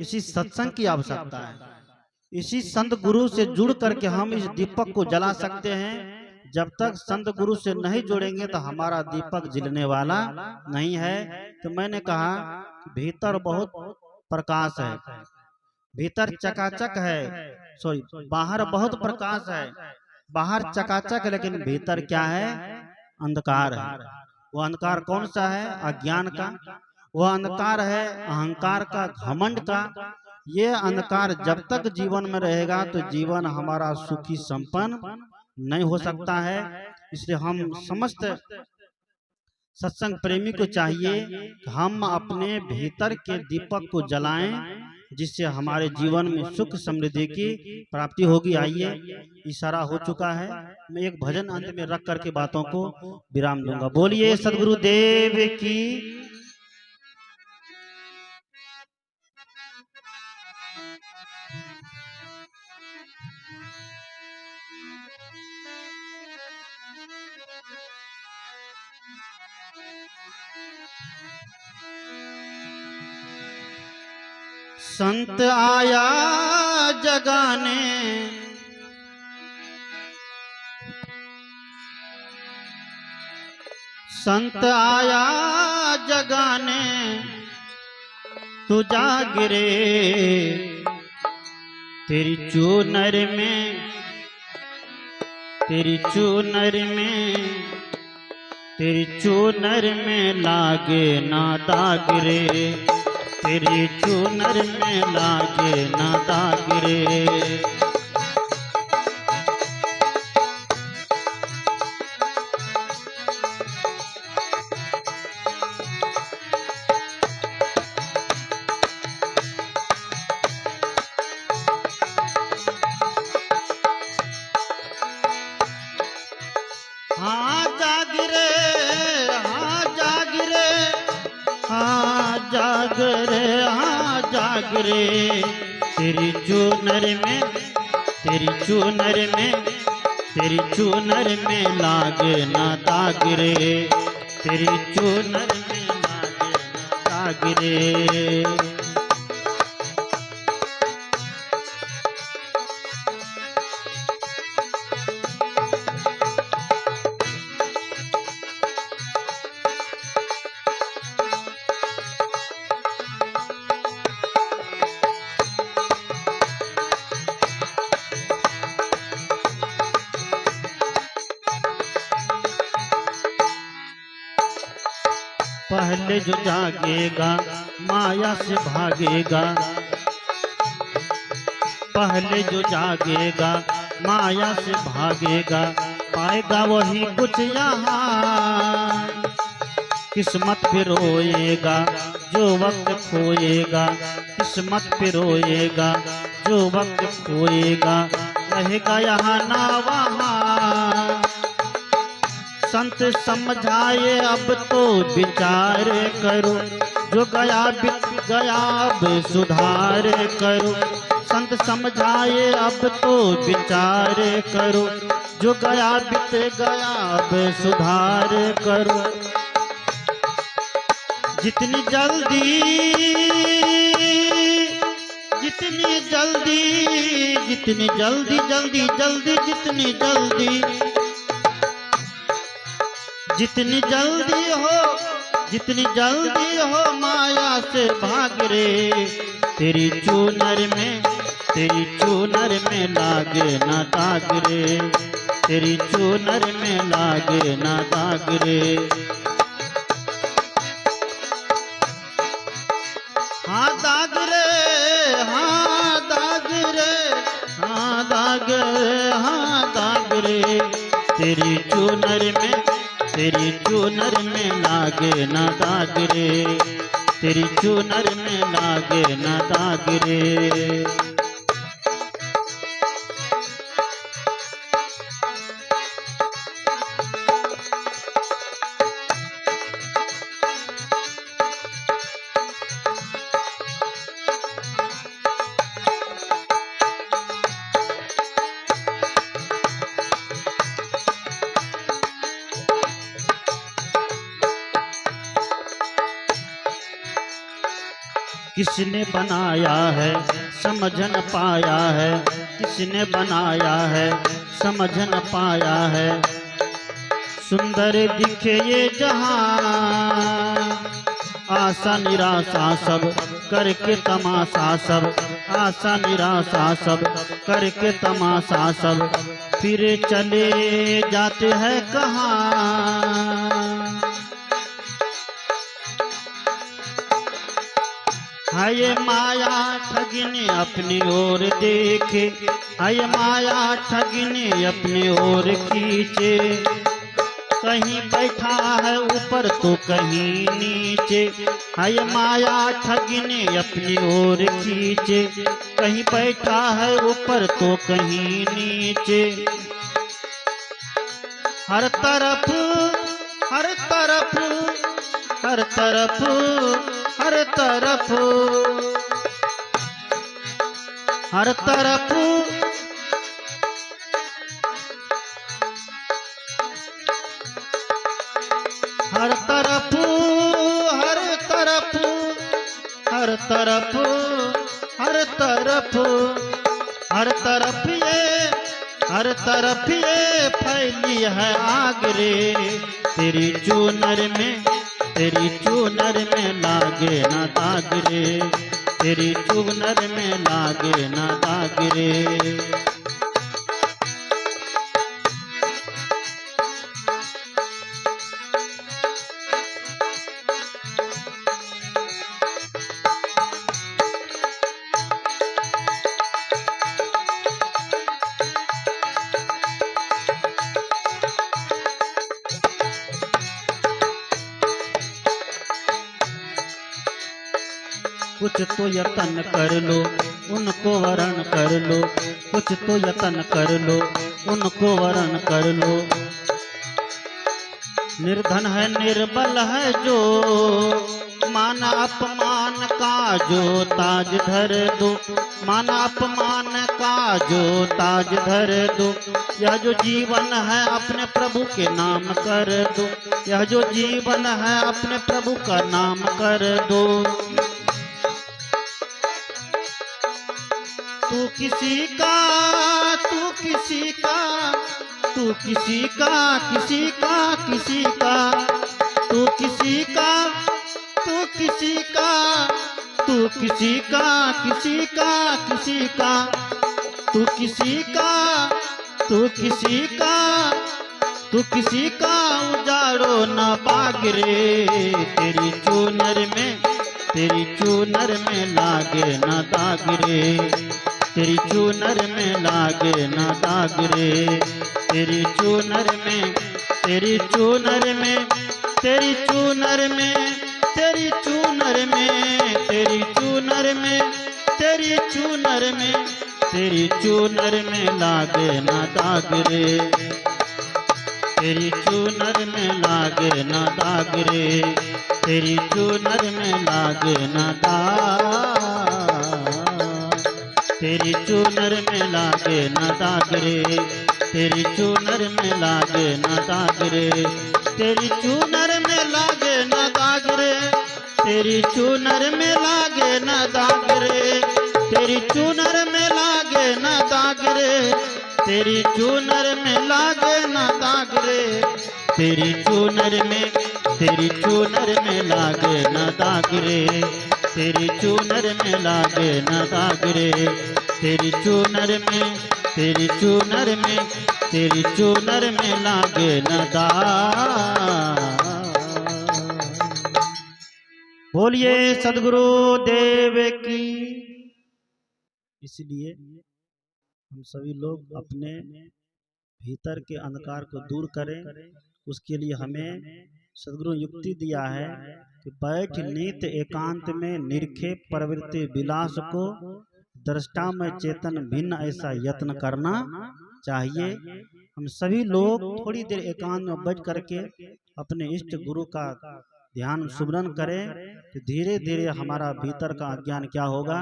इसी सत्संग की आवश्यकता है। इसी संत गुरु से जुड़ करके हम इस दीपक को जला सकते हैं। जब तक संत गुरु से नहीं जुड़ेंगे तो हमारा दीपक जलने वाला नहीं है। तो मैंने कहा भीतर बहुत प्रकाश है, भीतर चकाचक है, सॉरी बाहर बहुत प्रकाश है, बाहर चकाचक है, लेकिन भीतर क्या है? अंधकार है। वो अंधकार कौन सा है? अज्ञान का। वह अंधकार है अहंकार का, घमंड का। ये अंधकार जब तक जीवन में रहेगा तो जीवन हमारा सुखी संपन्न नहीं हो सकता है। इसलिए हम समस्त सत्संग प्रेमी को चाहिए कि हम अपने भीतर के दीपक को जलाएं, जिससे हमारे जीवन में सुख समृद्धि की प्राप्ति होगी। आइए, इशारा हो चुका है, मैं एक भजन अंत में रख करके बातों को विराम दूंगा। बोलिए सद्गुरु देव की। संत आया जगाने, संत आया जगाने, तू जाग रे। तेरी चूनर में, तेरी चूनर में, तेरी चूनर में लागे ना दाग रे। तेरी चूनर में लागे ना दाग रे। हाँ जाग रे, हाँ जाग रे, हाँ जाग रे, हाँ जाग रे। तेरी चूनर में, तेरी चूनर में, तेरी चूनर में लागे ना दाग रे। तेरी चूनर में लागे ना दाग रे। पहले जो जागेगा माया से भागेगा, पहले जो जागेगा माया से भागेगा, पाएगा वही कुछ यहाँ। किस्मत पे रोएगा जो वक्त खोएगा, किस्मत पे रोएगा जो वक्त खोएगा, रहेगा यहाँ ना वहाँ। संत समझाए अब तो विचार करो, जो गया बीत गया अब सुधार करो। संत समझाए अब तो विचार करो, जो गया बीत गया अब सुधार करो। जितनी जल्दी, जितनी जल्दी, जितनी जल्दी, जल्दी जल्दी, जितनी जल्दी, जितनी जल्दी हो, जितनी जल्दी हो माया से भाग रे। तेरी चूनर में, तेरी चूनर में लागे ना दाग रे। तेरी चूनर में लागे ना दाग रे। हाँ दाग रे, हाँ दाग रे, हाँ दाग रे, हाँ दाग रे। तेरी चूनर में, तेरी चूनर में लागे ना दाग रे। तेरी चुनर में लागे न दाग रे। किसने बनाया है समझ न पाया है, किसने बनाया है समझ न पाया है। सुंदर दिखे ये जहां, आशा निराशा सब करके तमाशा सब, आशा निराशा सब करके तमाशा सब, फिर चले जाते हैं कहाँ। हाय माया ठगने अपनी ओर देखे, हाय माया ठगने अपनी ओर खींचे। कहीं बैठा है ऊपर तो कहीं नीचे, हाय माया ठगने अपनी ओर खींचे। कहीं बैठा है ऊपर तो कहीं नीचे। हर तरफ हर तरफ हर तरफ हर तरफ हर तरफ हर तरफ हर तरफ हर तरफ हर तरफ हर तरफ ये फैली है आग रे। तेरी चुनर में तेरी चुनर में लागे न दाग रे, तेरी चुनर में लागे न दाग रे। कुछ तो यतन कर लो उनको वरण कर लो, कुछ तो यतन कर लो उनको वरण कर लो। निर्धन है निर्बल है जो, मान अपमान का जो ताज धर दो, मान अपमान का जो ताज धर दो। यह जो जीवन है अपने प्रभु के नाम कर दो, यह जो जीवन है अपने प्रभु का नाम कर दो। तू किसी का तू किसी का तू किसी का किसी का किसी का तू किसी का तू किसी का तू किसी का किसी का किसी का तू किसी का तू किसी का तू किसी का उजाड़ो न बाग रे। तेरी चुनर में लागे न दाग रे, तेरी चुनर में लागे न दाग रे। तेरी चुनर में तेरी चुनर में तेरी चुनर में तेरी चुनर में तेरी चुनर में तेरी चुनर में तेरी चुनर में लागे न दाग रे। तेरी चुनर में लागे न दाग रे, तेरी चुनर में लागे न दाग, तेरी चुनर में लागे न दाग रे। तेरी चुनर में लागे न दाग रे, तेरी चुनर में लागे न दाग रे। तेरी चुनर में लागे न दाग रे, तेरी चुनर में लागे न दाग रे। तेरी चुनर में लागे न दाग रे, तेरी चुनर में लागे न दाग रे। तेरी चुनर में लागे न दाग रे, तेरी चुनर में तेरी चुनर में तेरी चुनर में लागे न दाग। बोलिए सद्गुरु देव की। इसलिए हम सभी लोग अपने भीतर के अंधकार को दूर करें, उसके लिए हमें सद्गुरु युक्ति दिया है कि बैठ नीत एकांत में निरखे प्रवृत्ति विलास को, दृष्टा में चेतन भिन्न ऐसा यत्न करना चाहिए। हम सभी लोग थोड़ी देर एकांत में बैठ करके अपने इष्ट गुरु का ध्यान सुमरन करें, तो धीरे धीरे हमारा भीतर का अज्ञान क्या होगा,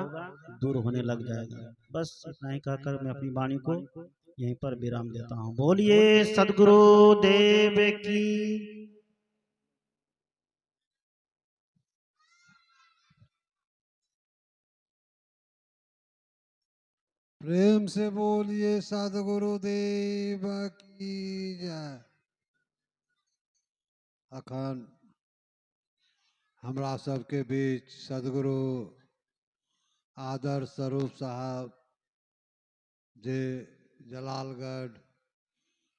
दूर होने लग जाएगा। बस इतना ही कहकर मैं अपनी वाणी को यहीं पर विराम देता हूँ। बोलिए सदगुरु देव की। प्रेम से बोलिए सदगुरु देव की जय। अखंड हमरा सबके बीच सदगुरु आदर्श स्वरूप साहब जे जलालगढ़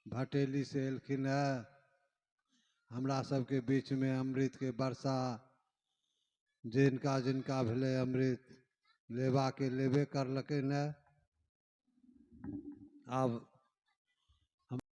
भटेली से एलखिन है, हमरा सबके बीच में अमृत के वर्षा जिनका जिनका भेले अमृत लेबा के लेबे करलखिन है। अब